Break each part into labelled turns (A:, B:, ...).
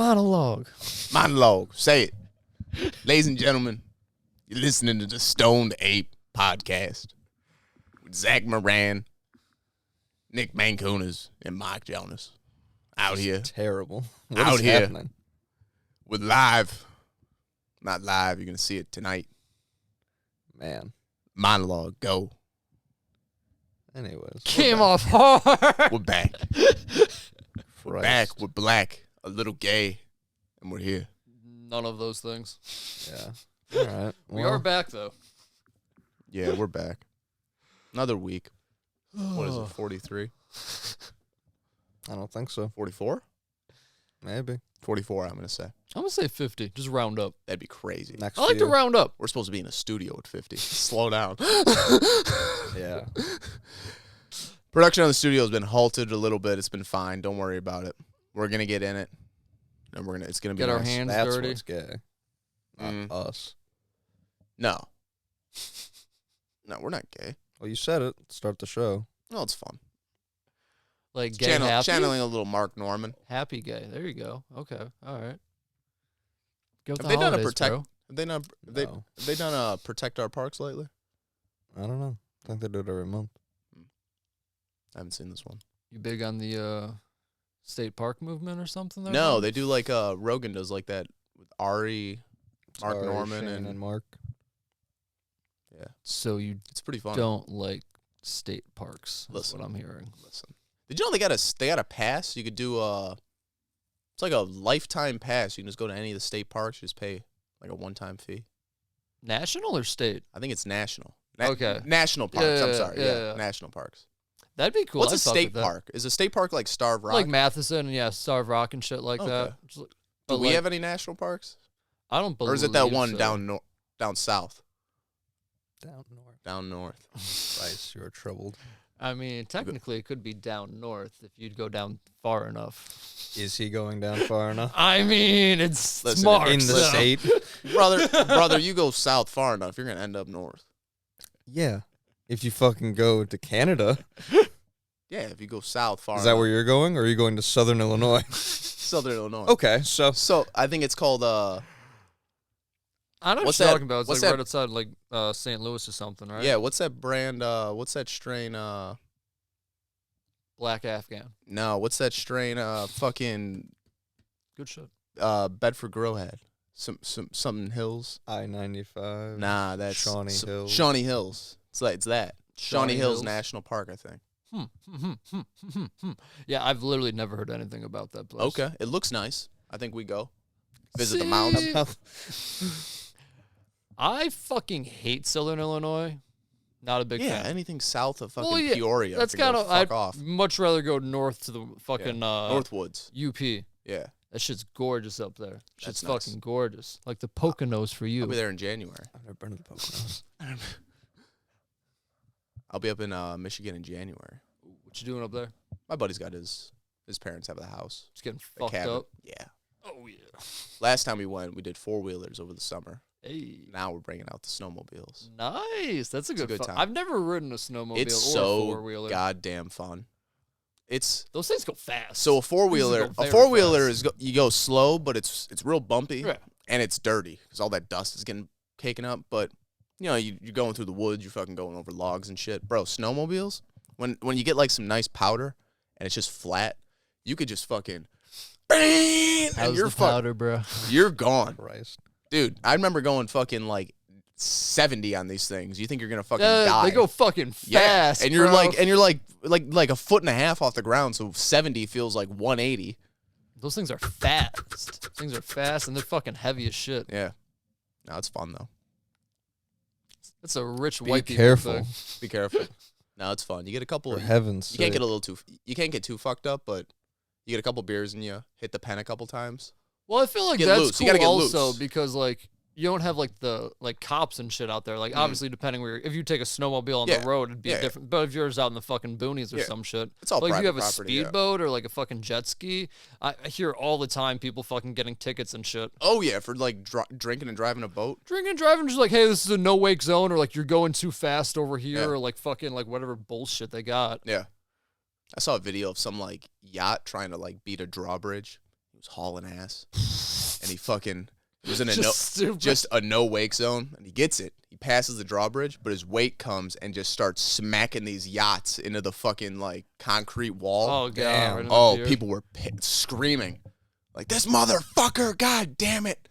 A: Monologue.
B: Monologue. Say it. Ladies and gentlemen, you're listening to the Stoned Ape podcast with Zach Moran, Nick Mancunas, and Mike Jonas. Out here.
C: Terrible. What
B: Out
C: is
B: here.
C: happening?
B: With live. Not live. You're going to see it tonight.
C: Man.
B: Monologue. Go.
C: Anyways.
A: Came off hard.
B: We're back. We're
C: Christ.
B: back. We're black. A little gay. And we're here.
A: None of those things.
C: Yeah. All right.
A: We are
C: Well,
A: back, though.
B: Yeah, we're back. Another week. What is it, 43?
C: I don't think so.
B: 44?
C: Maybe.
B: 44, I'm going to say.
A: I'm going to say 50. Just round up.
B: That'd be crazy.
C: Next
A: I like to
C: year.
A: round up.
B: We're supposed to be in a studio at 50. Slow down.
C: Yeah.
B: Production on the studio has been halted a little bit. It's been fine. Don't worry about it. We're going to get in it. And it's going to be
A: Get our
B: nice.
A: hands
C: That's
A: dirty.
C: what's gay. Not
B: Mm.
C: us.
B: No. No, we're not gay.
C: Well, you said it. Start the show.
B: No, it's fun.
A: Like
B: It's
A: gay happy?
B: channeling a little Mark Norman.
A: Happy gay. There you go. Okay. All right. Give
B: Have
A: the
B: they done a
A: holidays,
B: protect?
A: bro.
B: Have they not?
C: No.
B: Have they done a protect our parks lately?
C: I don't know. I think they do it every month.
B: I haven't seen this one.
A: You big on the state park movement or something? There,
B: No,
A: bro?
B: they do like Rogan does like that with Ari, Mark
C: Sorry,
B: Norman,
C: Shane
B: and
C: Mark.
B: yeah,
A: So you
B: it's pretty fun.
A: don't like state parks, that's
B: Listen.
A: what I'm hearing.
B: Listen. Did you know they got a pass? You could do it's like a lifetime pass. You can just go to any of the state parks. You just pay like a one-time fee.
A: National or state?
B: I think it's national.
A: Okay.
B: National parks.
A: Yeah,
B: I'm
A: yeah,
B: sorry.
A: yeah, yeah.
B: National parks.
A: That'd be cool.
B: What's
A: I'd
B: a
A: fuck
B: state
A: with that.
B: park? Is a state park like Starved Rock?
A: Like Matheson and yeah, Starved Rock and shit like
B: Okay.
A: that. Just
B: do
A: but
B: we
A: like,
B: have any national parks?
A: I don't believe
B: Or is it that
A: so.
B: one down south?
C: Down north.
B: Down north.
C: Christ, you are troubled.
A: I mean, technically, it could be down north if you'd go down far enough.
C: Is he going down far enough?
A: I mean, it's
B: Listen,
A: smart.
C: In the
A: so-
C: state?
B: brother, you go south far enough, you're gonna end up north.
C: Yeah. If you fucking go to Canada.
B: Yeah, if you go south far
C: Is that
B: enough.
C: where you're going? Or are you going to southern Illinois?
B: Southern Illinois.
C: Okay, so
B: So I think it's called
A: I know
B: What's
A: what you're
B: that-
A: talking about. It's
B: what's
A: like
B: that-
A: right outside, like St. Louis or something, right?
B: yeah, what's that brand? What's that strain?
A: Black Afghan.
B: No, what's that strain? Fucking
A: Good shit.
B: Bedford Grow had something Hills.
C: I-95.
B: Nah, that's
C: Shawnee Hills.
B: Shawnee Hills. It's that. Shawnee Hills
A: Hills.
B: National Park, I think.
A: Yeah, I've literally never heard anything about that place.
B: Okay, it looks nice. I think we go visit the mountains.
A: See, I fucking hate Southern Illinois. Not a big
B: Yeah,
A: fan.
B: anything south of fucking
A: Well, yeah,
B: Peoria.
A: That's
B: can go
A: kind of.
B: fuck
A: I'd
B: off.
A: much rather go north to the fucking
B: Northwoods.
A: UP.
B: Yeah,
A: That shit's gorgeous up there. Shit's
B: That's nice.
A: fucking gorgeous. Like the Poconos for you.
B: I'll be there in January.
C: I've never been to the Poconos.
B: I'll be up in Michigan in January.
A: What you doing up there?
B: My buddy's got his parents have a house.
A: Just getting
B: A
A: fucked
B: cabin.
A: up.
B: Yeah.
A: Oh yeah.
B: Last time we went, we did 4-wheelers over the summer.
A: Hey.
B: Now we're bringing out the snowmobiles.
A: Nice. That's a good,
B: good
A: fun.
B: time.
A: I've never ridden a snowmobile
B: It's
A: or a
B: so
A: four-wheeler.
B: goddamn fun. It's
A: Those things go fast.
B: so a
A: These
B: four-wheeler.
A: go
B: A
A: very
B: four-wheeler
A: fast.
B: is you go slow, but it's real bumpy
A: Yeah.
B: and it's dirty because all that dust is getting taken up. But you know, you're going through the woods, you're fucking going over logs and shit, bro. Snowmobiles, when you get like some nice powder and it's just flat, you could just fucking, bang, and
A: How's
B: you're
A: the powder, bro?
B: you're gone,
C: Christ.
B: dude. I remember going fucking like 70 on these things. You think you're gonna fucking die?
A: They go fucking
B: Yeah,
A: fast.
B: and you're
A: bro.
B: like a foot and a half off the ground, so 70 feels like 180.
A: Those things are fast. Things are fast and they're fucking heavy as shit.
B: Yeah, no, it's fun though.
A: It's a rich
C: Be
A: white people
C: careful.
A: thing.
B: Be careful. No, it's fun. You get a couple.
C: For heaven's
B: You can't get
C: sake.
B: a little too. You can't get too fucked up, but you get a couple beers and you hit the pen a couple times.
A: Well, I feel like
B: Get
A: that's
B: loose. You
A: cool
B: gotta get
A: also
B: loose.
A: because like you don't have like the cops and shit out there. Like obviously depending where if you take a snowmobile on
B: Mm-hmm. Yeah.
A: the road, it'd be
B: Yeah, yeah.
A: different. But if yours out in the fucking boonies or
B: Yeah.
A: some shit,
B: It's all
A: like if you
B: private
A: have a
B: property, yeah.
A: speedboat or like a fucking jet ski, I hear all the time people fucking getting tickets and shit.
B: Oh yeah, for like drinking and driving a boat.
A: Drinking and driving, just like, hey, this is a no wake zone, or like you're going too fast over here,
B: Yeah.
A: or like fucking like whatever bullshit they got.
B: Yeah, I saw a video of some like yacht trying to like beat a drawbridge. It was was hauling ass, and he was in
A: Stupid.
B: just a no wake zone, and he gets it. He passes the drawbridge, but his wake comes and just starts smacking these yachts into the fucking like concrete wall.
A: Oh god.
C: Damn.
A: right in the
B: Oh,
A: pier.
B: people were screaming, like, this motherfucker, god damn it.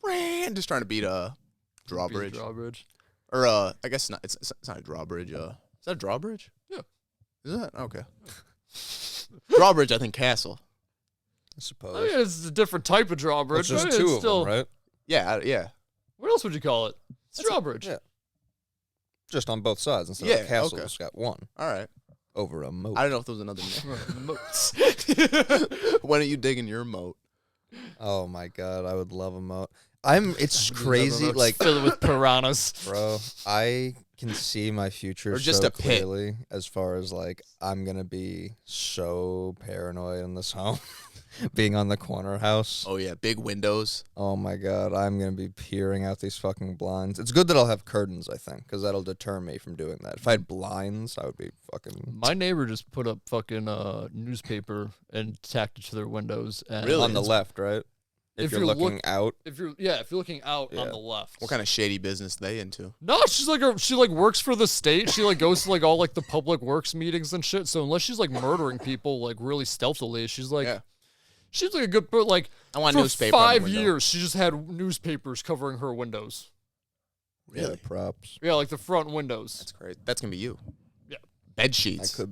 B: Ran, just trying to beat a drawbridge.
A: Drawbridge.
B: Or, I guess not. It's not a drawbridge. Is that a drawbridge?
A: Yeah.
B: Is that? Okay. Drawbridge, I think
C: I
B: castle.
A: I
C: suppose.
A: mean, it's a different type of drawbridge.
C: There's
A: but
C: just
A: it's
C: two of
A: still,
C: them, right?
B: Yeah, yeah.
A: What else would you call it? It's a drawbridge.
C: yeah. Just on both sides instead
B: Yeah,
C: of a castle.
B: okay.
C: It's got one
B: All right.
C: over a moat.
B: I don't know if there was another name.
A: Moats.
B: When are you digging your moat?
C: Oh my god, I would love a moat. It's crazy, like,
A: fill it with piranhas.
C: bro, I can see my future
B: Or just
C: so
B: a pit.
C: clearly as far as like I'm gonna be so paranoid in this home. Being on the corner house.
B: Oh yeah, big windows.
C: Oh my god, I'm gonna be peering out these fucking blinds. It's good that I'll have curtains, I think, because that'll deter me from doing that. If I had blinds, I would be fucking
A: My neighbor just put up fucking newspaper and tacked it to their windows. And
B: Really?
C: on the left, right? If you're looking out.
A: if you're looking out on
C: Yeah.
A: the left.
B: What kind of shady business they into?
A: No, she works for the state. She like goes to like all like the public works meetings and shit. So unless she's like murdering people like really stealthily, she's like
B: Yeah.
A: she's like a good but like
B: I want
A: for
B: newspaper on the
A: 5
B: window.
A: years she just had newspapers covering her windows.
B: Really?
C: Yeah, props.
A: Yeah, like the front windows.
B: That's great. That's gonna be you.
A: Yeah.
B: Bed
C: That
B: sheets.
C: could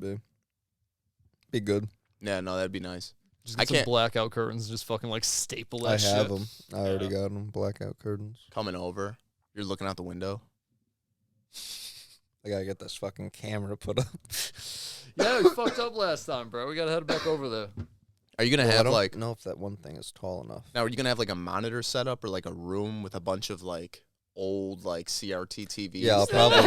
C: be good.
B: Yeah, no, that'd be nice.
A: Just
B: I
A: get some
B: can't-
A: blackout curtains and just fucking like staple that
C: I
A: shit.
C: have them. I already
A: Yeah.
C: got them. Blackout curtains.
B: Coming over, you're looking out the window.
C: I gotta get this fucking camera put up.
A: Yeah, we fucked up last time, bro. We gotta head back over there.
B: Are you gonna
C: Well, I
B: have
C: don't
B: like
C: know if that one thing is tall enough.
B: now? Are you gonna have like a monitor setup or like a room with a bunch of like old like CRT TVs?
C: Yeah, I'll probably.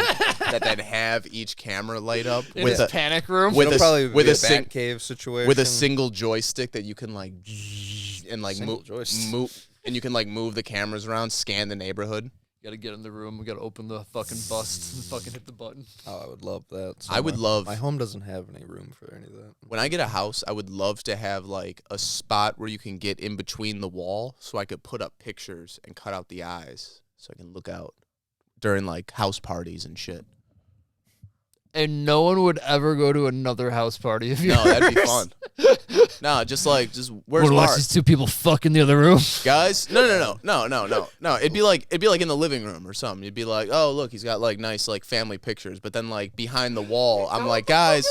B: that then have each camera light up
A: In
B: with
A: his
B: a
A: panic room.
B: with
C: It'll
B: a
C: probably
B: with
C: be
B: a
C: a
B: sing-
C: Batcave situation.
B: with a single joystick that you can like and like
C: Single joystick.
B: move and you can like move the cameras around, scan the neighborhood.
A: Gotta get in the room. We gotta open the fucking bust and fucking hit the button.
C: Oh, I would love that.
B: I would
C: somewhere.
B: love-
C: My home doesn't have any room for any of that.
B: When I get a house, I would love to have like a spot where you can get in between the wall so I could put up pictures and cut out the eyes so I can look out during like house parties and shit.
A: And no one would ever go to another house party if you.
B: No, that'd be fun. No, just where's
A: Would watch
B: Mark?
A: these two people fuck in the other room.
B: Guys, no. It'd be like in the living room or something. You'd be like, oh look, he's got like nice like family pictures. But then like behind the wall, I'm like, guys,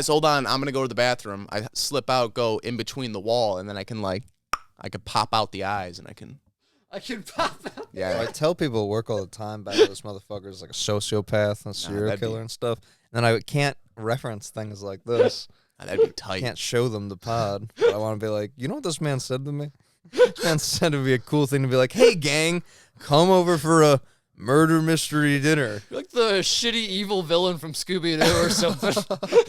B: hold on, I'm gonna go to the bathroom. I slip out, go in between the wall, and then I can pop out the eyes, and I can
A: I can pop out.
B: yeah.
C: I tell people at work all the time about how this motherfucker's like a sociopath and a serial
B: that'd be-
C: killer and stuff. And I can't reference things like this.
B: That'd be tight.
C: Can't show them the pod. But I want to be like, you know what this man said to me? This man said it'd be a cool thing to be like, hey, gang, come over for a murder mystery dinner.
A: You're like the shitty evil villain from Scooby Doo or something.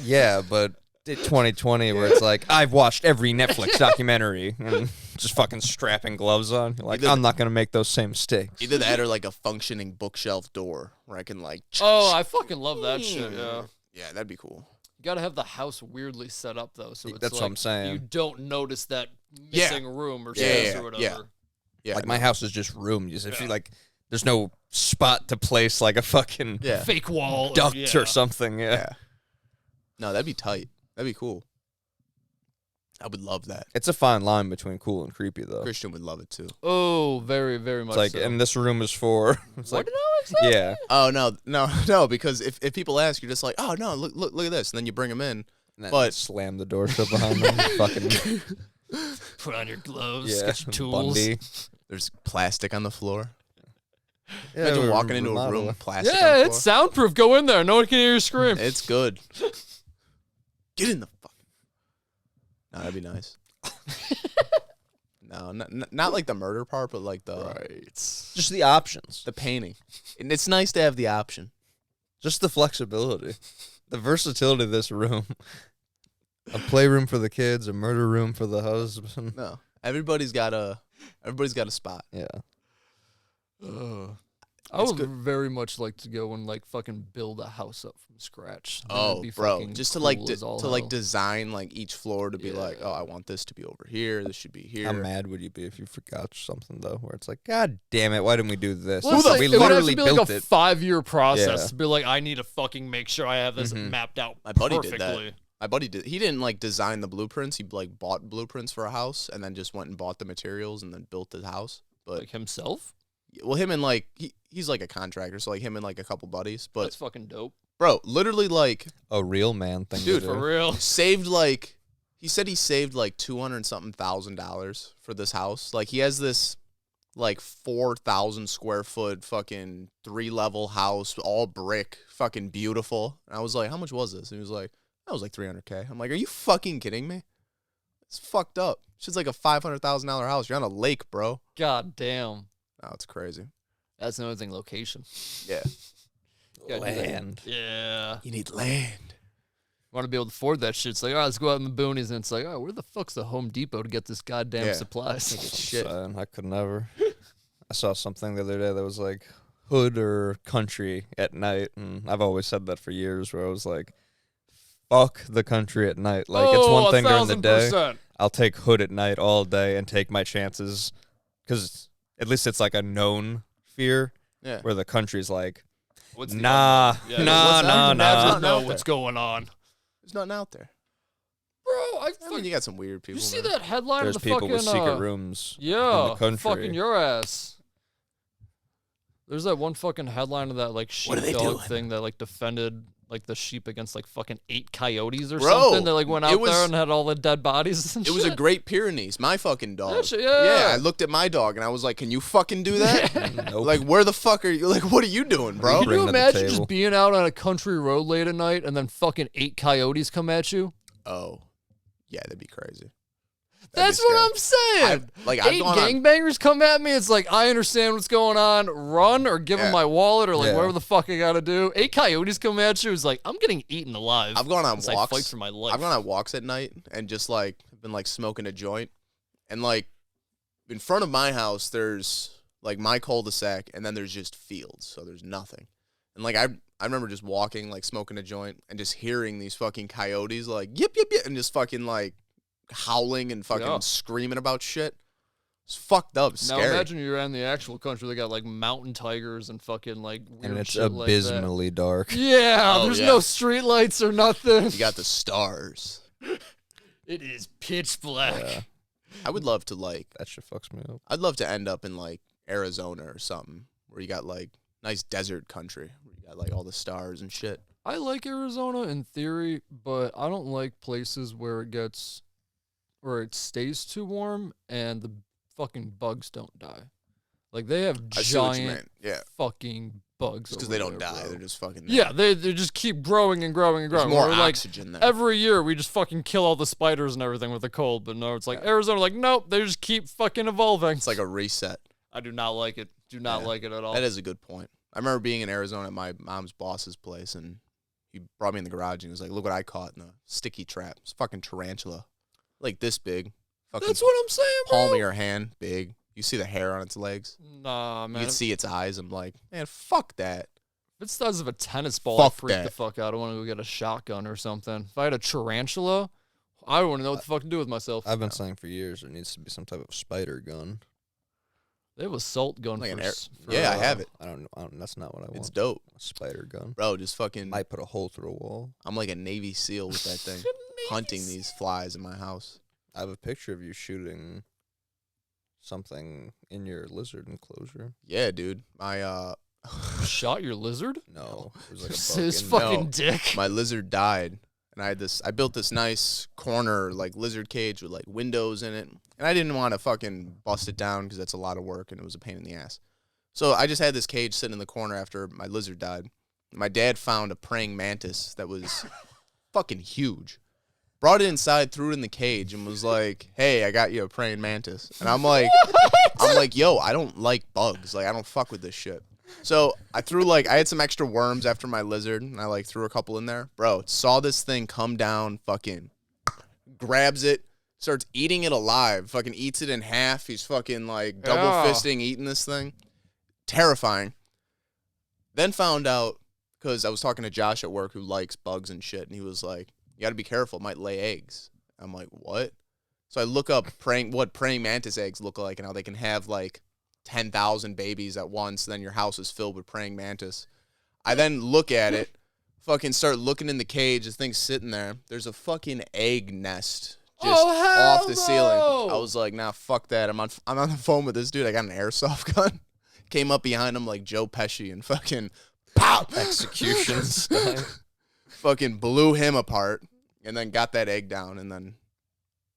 C: Yeah, but 2020 where it's like, I've watched every Netflix documentary and just fucking strapping gloves on. You're like,
B: Either-
C: I'm not going to make those same mistakes.
B: Either that or like a functioning bookshelf door where I can like.
A: Oh, I fucking love that shit. Yeah.
B: Yeah, that'd be cool.
A: You gotta have the house weirdly set up though, so it's
C: That's
A: like
C: what I'm saying.
A: you don't notice that
B: Yeah.
A: missing room or
B: Yeah,
A: space
B: yeah,
A: or whatever.
B: yeah. Yeah,
C: Like, my house is just room. If you like, there's no spot to place like a fucking
B: yeah,
A: Fake wall.
C: duct
A: yeah.
C: or something. Yeah.
B: yeah. No, that'd be tight. That'd be cool. I would love that.
C: It's a fine line between cool and creepy, though.
B: Christian would love it too.
A: Oh, very, very much.
C: It's like,
A: so.
C: and this room is for. It's
A: What
C: like,
A: did I say?
C: yeah.
B: Oh no, because if people ask, you're just like, oh no, look at this, and then you bring them in.
C: And then
B: But-
C: slam the door shut behind them. Fucking
A: Put on your gloves,
C: yeah.
A: get your tools.
C: Bundy.
B: There's plastic on the floor.
C: Yeah,
B: Imagine
C: we're
B: walking into a room
C: remodeling.
B: with plastic. on
A: Yeah,
B: the
A: it's
B: floor.
A: soundproof. Go in there. No one can hear you scream.
B: It's good. Get in the fucking. No, that'd be nice. No, not like the murder part, but like the
C: Just the options.
B: the painting. And it's nice to have the option.
C: Just the flexibility. The versatility of this room. A playroom for the kids, a murder room for the husband.
B: No, everybody's got a spot.
C: Yeah.
A: Ugh. I
B: It's
A: would
B: good.
A: very much like to go and like fucking build a house up from scratch. That'd
B: Oh,
A: be
B: bro,
A: fucking
B: just to
A: cool
B: like
A: as all
B: to like
A: hell.
B: design like each floor to be like,
A: Yeah.
B: oh, I want this to be over here. This should be here.
C: How mad would you be if you forgot something though? Where it's like, God damn it, why didn't we do this?
A: Well, it's
B: the
A: like,
C: we
A: it would have
C: literally
A: to be
C: built
A: like a
C: it.
A: 5-year process
C: Yeah.
A: to be like, I need to fucking make sure I have this
B: Mhm.
A: mapped out
B: My buddy
A: perfectly.
B: did that. My buddy did. He didn't like design the blueprints. He like bought blueprints for a house and then just went and bought the materials and then built his house. But
A: Like himself?
B: well, him and like he's like a contractor, so like him and like a couple buddies. But
A: That's fucking dope.
B: bro, literally like
C: A real man thing
B: Dude,
C: to
A: For
C: do.
A: real.
B: saved like he said he saved like $200,000 for this house. Like he has this like 4,000 square foot fucking 3-level house, all brick, fucking beautiful. And I was like, how much was this? And he was like, that was like $300K. I'm like, are you fucking kidding me? It's fucked up. Shit's like a $500,000 house. You're on a lake, bro.
A: God damn.
B: Oh, it's crazy.
A: That's another thing, location.
B: Yeah.
A: Gotta do that.
C: Land.
A: Yeah.
B: You need land.
A: Want to be able to afford that shit. It's like, all right, let's go out in the boonies. And it's like, oh, where the fuck's the Home Depot to get this goddamn
B: Yeah.
A: supplies?
B: Shit.
C: I could never. I saw something the other day that was like hood or country at night, and I've always said that for years. Where I was like, "Fuck the country at night." Like it's
A: Oh,
C: one thing during the day.
A: 1000%.
C: I'll take hood at night all day and take my chances, because at least it's like a known fear.
B: Yeah.
C: Where the country's like,
A: What's the
C: nah,
A: unknown? Yeah,
C: nah,
B: what's
C: nah,
B: that?
A: You
C: nah.
A: never know
B: Nah.
A: what's going on.
B: There's nothing out there.
A: Bro, I
B: I mean,
A: fuck,
B: you got some weird people.
A: you see
B: man.
A: that headline
C: There's
A: of the
C: people
A: fucking
C: with secret rooms.
A: Yeah,
C: the country.
A: fucking your ass. There's that one fucking headline of that like
B: What are they
A: sheepdog
B: doing?
A: thing that like defended like the sheep against like fucking 8 coyotes or
B: Bro,
A: something. They like went
B: it
A: out
B: was-
A: there and had all the dead bodies. And
B: It was a
A: shit.
B: Great Pyrenees, my fucking dog.
A: shit, yeah.
B: I looked at my dog and I was like, "Can you fucking do that?
C: Nope.
B: Like, where the fuck are you? Like, what are you doing, bro?"
A: Can
C: Bring
A: you
C: them to the
A: imagine
C: table.
A: just being out on a country road late at night and then fucking 8 coyotes come at you?
B: Oh, yeah, that'd be crazy.
A: That's what I'm saying.
B: I've
A: 8
B: gone on.
A: gangbangers come at me. It's like, I understand what's going on. Run or give them
B: Yeah.
A: my wallet or like
C: Yeah.
A: whatever the fuck I gotta do. 8 coyotes come at you. It's like, I'm getting eaten alive.
B: I've gone on
A: as I
B: walks.
A: fight for my life.
B: I've gone on walks at night and just like been like smoking a joint, and like in front of my house, there's like my cul-de-sac, and then there's just fields, so there's nothing. And like I remember just walking, like smoking a joint, and just hearing these fucking coyotes like yip yip yip, and just fucking like howling and fucking
A: Yeah.
B: screaming about shit. It's fucked up,
A: Now
B: scary.
A: imagine you're in the actual country. They got like mountain tigers and fucking like weird
C: and it's
A: shit like that.
C: abysmally dark.
A: Yeah,
B: Oh,
A: there's
B: yeah.
A: no street lights or nothing.
B: You got the stars.
A: It is pitch black.
C: Yeah,
B: I would love to like.
C: that shit fucks me up.
B: I'd love to end up in like Arizona or something where you got like nice desert country where you got like all the stars and shit.
A: I like Arizona in theory, but I don't like places where it stays too warm and the fucking bugs don't die. Like they have
B: I see what you
A: giant
B: meant. Yeah,
A: fucking bugs.
B: just because
A: over
B: they don't
A: there,
B: die,
A: bro.
B: they're just fucking. There.
A: Yeah, they just keep growing and growing and
B: There's
A: growing.
B: more
A: We're like
B: oxygen there.
A: every year we just fucking kill all the spiders and everything with the cold, but no, it's like Arizona, like nope, they just keep fucking evolving.
B: It's like a reset.
A: I do not like it. Do not
B: Yeah.
A: like it at all.
B: That is a good point. I remember being in Arizona at my mom's boss's place, and he brought me in the garage and he was like, "Look what I caught in a sticky trap. It's a fucking tarantula, like this big, fucking
A: That's what I'm saying, bro.
B: palm of your hand big. You see the hair on its legs.
A: Nah,
B: You
A: man.
B: can see its eyes. I'm like, man, fuck that.
A: If it's the size of a tennis ball, I
B: Fuck
A: freak
B: that.
A: the fuck out. I want to go get a shotgun or something. If I had a tarantula, I wouldn't know what the fuck to do with myself.
C: I've been saying for years there needs to be some type of spider gun.
A: They have a salt gun
B: Like
A: for,
B: an air-
A: for
B: Yeah, I have it.
C: I don't know. That's not what I
B: It's
C: want.
B: dope,
C: A spider gun.
B: bro. Just fucking.
C: Might put a hole through a wall.
B: I'm like a Navy SEAL with that thing, hunting these flies in my house.
C: I have a picture of you shooting something in your lizard enclosure.
B: Yeah, dude. My
A: Shot your lizard?
C: No, it was like
A: His
C: a
A: fucking
B: No.
A: dick.
B: my lizard died, and I built this nice corner like lizard cage with like windows in it, and I didn't want to fucking bust it down because that's a lot of work and it was a pain in the ass. So I just had this cage sitting in the corner after my lizard died. My dad found a praying mantis that was fucking huge. Brought it inside, threw it in the cage, and was like, "Hey, I got you a praying mantis." And I'm like, "Yo, I don't like bugs. Like, I don't fuck with this shit." So I had some extra worms after my lizard, and I like threw a couple in there. Bro, saw this thing come down, fucking grabs it, starts eating it alive, fucking eats it in half. He's fucking like double fisting eating this thing. Terrifying. Then found out, because I was talking to Josh at work who likes bugs and shit, and he was like, you got to be careful. It might lay eggs. I'm like, what? So I look up what praying mantis eggs look like and how they can have like 10,000 babies at once. Then your house is filled with praying mantis. I then look at it, fucking start looking in the cage. This thing's sitting there. There's a fucking egg nest just off the ceiling. I was like, nah, fuck that. I'm on the phone with this dude. I got an airsoft gun. Came up behind him like Joe Pesci and fucking pow!
C: Execution style.
B: Fucking blew him apart and then got that egg down and then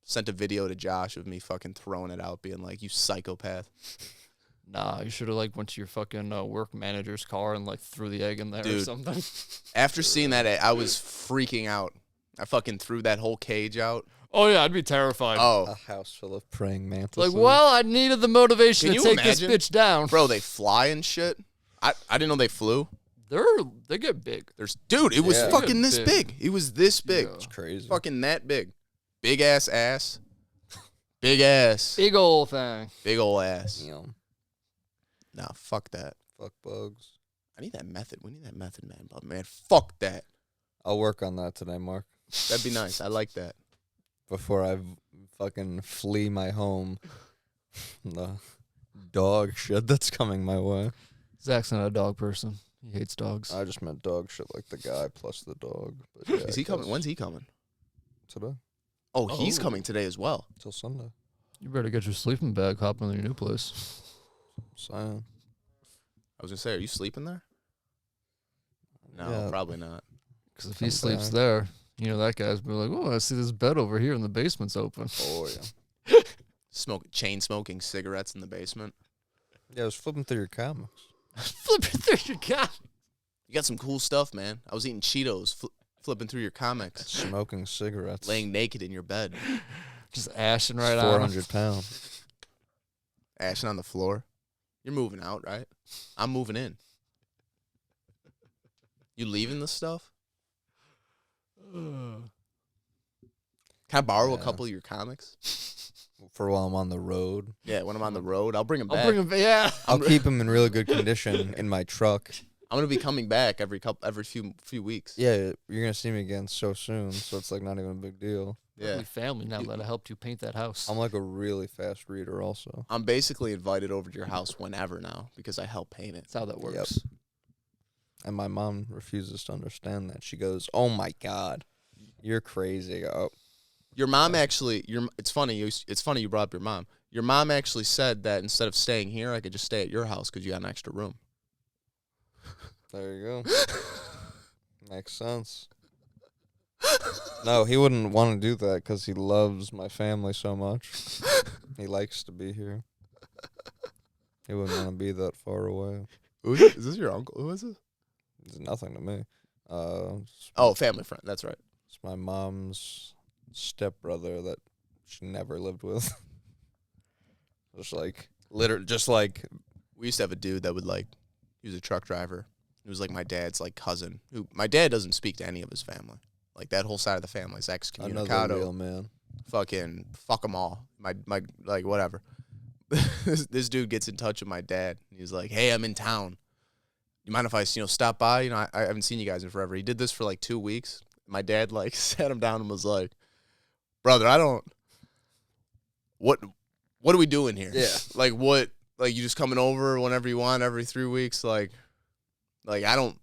B: sent a video to Josh of me fucking throwing it out, being like, you psychopath.
A: Nah, you should have like went to your fucking work manager's car and like threw the egg in there or
B: Dude.
A: something.
B: After seeing that, I was freaking out. I fucking threw that whole cage out.
A: Oh yeah, I'd be terrified.
B: Oh,
C: A house full of praying mantises.
A: Like, well, I needed the motivation
B: Can
A: to
B: you
A: take this
B: imagine?
A: bitch down.
B: bro, they fly and shit. I didn't know they flew.
A: They get big.
B: Dude, it was
C: Yeah.
B: fucking this
A: Big.
B: big. It was this big.
A: Yeah.
C: It's crazy.
B: Fucking that big. Big ass ass. Big ass.
A: Big ol' thing.
B: Big ol' ass.
C: Yum.
B: Nah, fuck that.
C: Fuck bugs.
B: I need that method. We need that method, man. But man, fuck that.
C: I'll work on that today, Mark.
B: That'd be nice. I like that.
C: Before I fucking flee my home. The dog shit that's coming my way.
A: Zach's not a dog person. He hates dogs.
C: I just meant dog shit like the guy plus the dog. But yeah,
B: Is he
C: I
B: coming?
C: guess
B: When's he coming?
C: Today.
B: Oh, he's
A: Oh.
B: coming today as well.
C: Till Sunday.
A: You better get your sleeping bag, hop into your new place.
C: Saying.
B: I was gonna say, are you sleeping there? No,
C: Yeah.
B: probably not.
A: Because if he
C: Come
A: sleeps
C: back.
A: there, you know that guy's be like, oh, I see this bed over here and the basement's open.
C: Oh yeah.
B: Chain smoking cigarettes in the basement.
C: Yeah, I was flipping through your comics.
A: Flipping through your guy.
B: You got some cool stuff, man. I was eating Cheetos, flipping through your comics,
C: Smoking cigarettes.
B: laying naked in your bed,
A: Just ashing right on.
C: 400 pounds.
B: ashing on the floor. You're moving out, right? I'm moving in. You leaving this stuff? Can I borrow a
C: Yeah.
B: couple of your comics?
C: For while I'm on the road.
B: Yeah, when I'm on the road, I'll bring them back.
A: I'll bring him. Yeah.
C: I'll keep them in really good condition in my truck.
B: I'm gonna be coming back every few weeks.
C: Yeah, you're gonna see me again so soon, so it's like not even a big deal.
B: Yeah.
A: We family now that I helped you paint that house.
C: I'm like a really fast reader also.
B: I'm basically invited over to your house whenever now because I help paint it.
A: That's how that works.
C: And my mom refuses to understand that. She goes, "Oh my god, you're crazy." Oh,
B: Your mom actually, it's funny you brought up your mom. Your mom actually said that instead of staying here, I could just stay at your house because you got an extra room.
C: there you go. Makes sense. No, he wouldn't want to do that because he loves my family so much. He likes to be here. He wouldn't want to be that far away.
B: Who is it? Is this your uncle? Who is this?
C: It's nothing to me.
B: Oh, family friend. That's right.
C: It's my mom's stepbrother that she never lived with. just like
B: We used to have a dude that would he was a truck driver. He was like my dad's cousin. Who my dad doesn't speak to any of his family. Like that whole side of the family is
C: another
B: excommunicado.
C: real man.
B: Fucking fuck them all. My whatever. this dude gets in touch with my dad. And he's like, "Hey, I'm in town. You mind if I stop by? I haven't seen you guys in forever." He did this for 2 weeks. My dad sat him down and was like, "Brother, I don't. What are we doing here?
C: Yeah.
B: What? You just coming over whenever you want every 3 weeks? I don't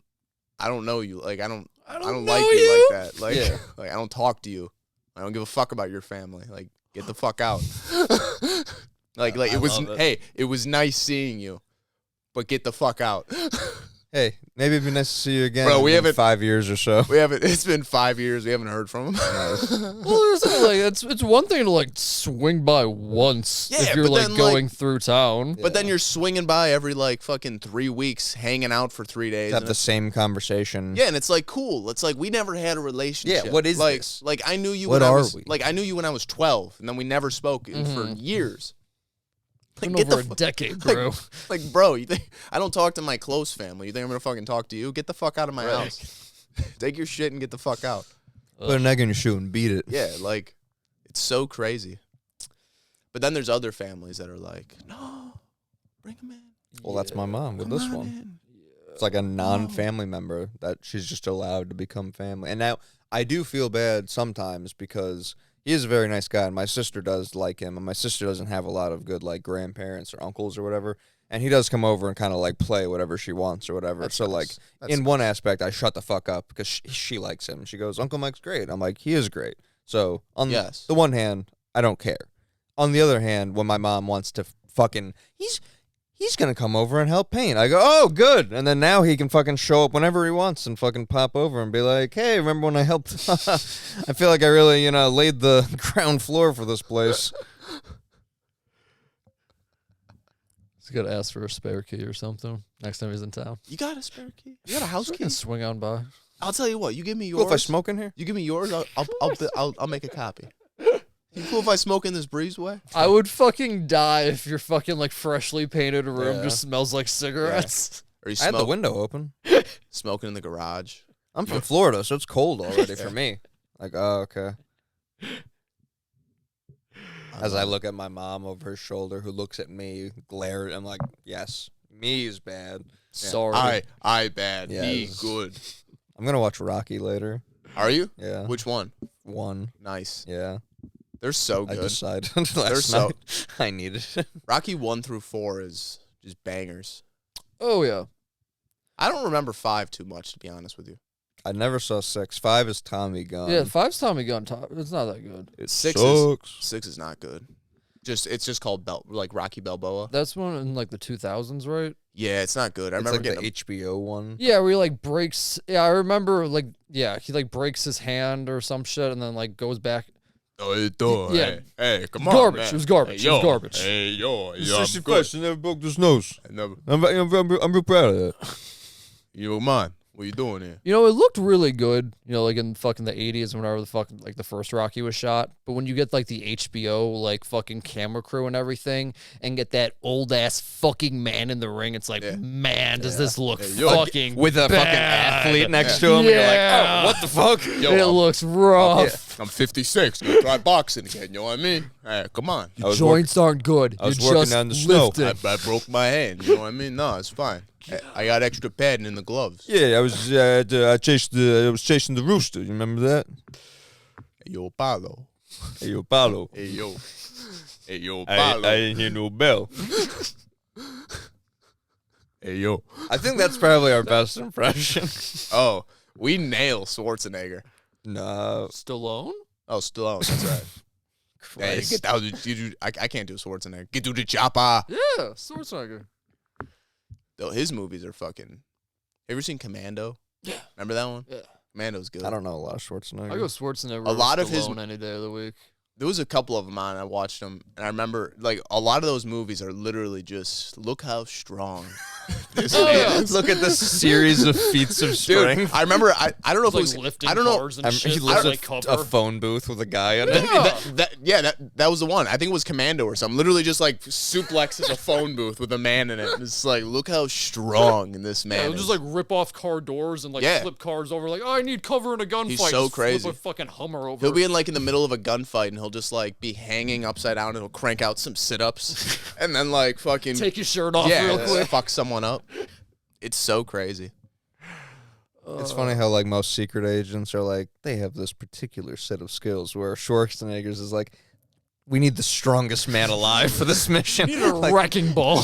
B: know you. I don't like you like that.
C: Yeah.
B: I don't talk to you. I don't give a fuck about your family. Get the fuck out." It was
C: love it.
B: hey, it was nice seeing you, but get the fuck out.
C: Hey, maybe it'd be nice to see you again.
B: Bro, we
C: in
B: haven't-
C: 5 years or so.
B: We haven't. It's been 5 years. We haven't heard from him.
C: Nice.
A: Well, there's it's one thing to swing by once
B: Yeah,
A: if you're
B: but then,
A: going through town.
B: But then
C: Yeah.
B: you're swinging by every fucking 3 weeks, hanging out for 3 days.
C: Have
B: and
C: the same conversation.
B: yeah, and it's cool. It's we never had a relationship.
C: Yeah, what is this?
B: I knew you.
C: What
B: when I
C: are
B: was,
C: we?
B: I knew you when I was 12, and then we never spoke for
A: Mhm.
B: years.
A: Been
B: Get
A: over
B: the
A: a decade, bro.
B: bro, you think I don't talk to my close family? You think I'm gonna fucking talk to you? Get the fuck out of my
A: Right.
B: house. Take your shit and get the fuck out.
C: Put an egg in your shoe and beat it.
B: Yeah, it's so crazy. But then there's other families that are no, bring him in.
C: Well, that's my mom with
B: Come
C: this
B: on
C: one.
B: in.
C: It's like a non-family member that she's just allowed to become family. And now I do feel bad sometimes because he is a very nice guy, and my sister does like him, and my sister doesn't have a lot of good like grandparents or uncles or whatever. And he does come over and kind of like play whatever she wants or whatever.
B: That's
C: so
B: nice.
C: like
B: That's
C: in one aspect, I shut the fuck up because she likes him. She goes, "Uncle Mike's great." I'm like, "He is great." So on
B: Yes.
C: the one hand, I don't care. On the other hand, when my mom wants to fucking he's gonna come over and help paint, I go, "Oh, good." And then now he can fucking show up whenever he wants and fucking pop over and be like, "Hey, remember when I helped?" I feel like I really laid the ground floor for this place.
A: He's got to ask for a spare key or something next time he's in town.
B: You got a spare key? You got a house
A: So I
B: key?
A: can swing on by.
B: I'll tell you what. You give me
C: Cool
B: yours.
C: if I smoke in here.
B: You give me yours. I'll make a copy. You cool if I smoke in this breezeway?
A: I would fucking die if your fucking like freshly painted room
C: Yeah.
A: just smells like cigarettes.
B: Or you
C: I had the
B: smoke,
C: window open.
B: smoking in the garage?
C: I'm from Florida, so it's cold already for me. Like, oh, okay. As I look at my mom over her shoulder, who looks at me, glare, I'm like, yes, me is bad.
A: Sorry.
B: I bad. Me
C: Yes.
B: good.
C: I'm gonna watch Rocky later.
B: Are you?
C: Yeah,
B: Which one?
C: one.
B: Nice.
C: Yeah,
B: They're so
C: I
B: good.
C: decided
B: They're
C: last
B: so-
C: night. I needed it.
B: Rocky 1 through 4 is just bangers.
A: Oh yeah.
B: I don't remember 5 too much, to be honest with you.
C: I never saw 6. 5 is Tommy Gunn.
A: Yeah, 5's Tommy Gun top. It's not that good.
C: It
B: 6
C: sucks.
B: 6 is not good. It's just called like Rocky Balboa.
A: That's one in like the 2000s, right?
B: Yeah, it's not good. I
C: It's
B: remember
C: like the
B: getting
C: HBO one.
A: Yeah, where he like breaks. Yeah, I remember like he like breaks his hand or some shit and then like goes back. Yeah.
B: Hey, come
A: Garbage.
B: man.
A: It was garbage.
B: Hey,
A: It was
B: yo.
A: garbage.
B: Hey, yo.
C: He's
B: yo, I'm
C: 65. She never broke his nose.
B: good. Never-
C: I'm real proud of that.
B: Yo, man, what you doing here?
A: You know, it looked really good, you know, like in fucking the 80s whenever the fucking like the first Rocky was shot. But when you get like the HBO like fucking camera crew and everything and get that old ass fucking man in the ring, it's like,
B: Yeah.
A: man, does this look
B: Yeah, yo.
A: fucking
C: With a fucking
A: bad.
C: athlete next to him. And you're like,
A: Yeah.
C: oh, what the fuck?
B: Yo,
A: It
B: I'm-
A: looks rough.
B: I'm 56. Gonna try boxing again. You know what I mean? Hey, come on.
C: I was
A: Joints aren't good.
C: I was
A: You're
C: working
A: just
C: on the snow.
A: lifting.
B: I broke my hand. You know what I mean? No, it's fine. I got extra padding in the gloves.
C: Yeah, I was chasing the rooster. You remember that?
B: Hey, yo, Paulo.
C: Hey, yo, Paulo.
B: Hey, yo. Hey, yo,
C: I
B: Paulo.
C: didn't hear no bell.
B: Hey, yo.
C: I think that's probably our best impression.
B: Oh, we nail Schwarzenegger.
C: No.
A: Stallone?
B: Oh, Stallone. That's right. Hey,
C: Christ.
B: get down. I can't do Schwarzenegger. Get to the chopper.
A: Yeah, Schwarzenegger.
B: Though his movies are fucking. Have you ever seen Commando?
A: Yeah.
B: Remember that one?
A: Yeah.
B: Commando's good.
C: I don't know a lot of Schwarzenegger.
A: I go Schwarzenegger.
B: A lot
A: or
B: of his-
A: Stallone any day of the week.
B: There was a couple of them on. I watched them, and I remember like a lot of those movies are literally just look how strong this
A: Oh,
B: man
A: yeah.
B: is.
C: Look at this series of feats of
B: Dude,
C: strength.
B: I remember. I don't know if
A: Like
B: it was.
A: lifting
B: I don't know.
A: cars and
C: He
A: shit.
C: lifts
A: like
C: a
A: cover.
C: phone booth with a guy in it.
B: That was the one. I think it was Commando or something. Literally just like suplexes a phone booth with a man in it. It's like look how strong this
A: Yeah,
B: man
A: they'll
B: is.
A: just like rip off car doors and like
B: Yeah.
A: flip cars over. Like, oh, I need cover in a gunfight.
B: He's so
A: Just
B: crazy.
A: Flip a fucking Hummer over.
B: He'll be in like in the middle of a gunfight and he'll just like be hanging upside down and he'll crank out some sit-ups and then like fucking
A: Take your shirt off
B: yeah,
A: real quick.
B: fuck someone up. It's so crazy.
C: It's funny how like most secret agents are like they have this particular set of skills where Schwarzenegger's is like we need the strongest man alive for this mission.
A: You need a
C: Like,
A: wrecking ball.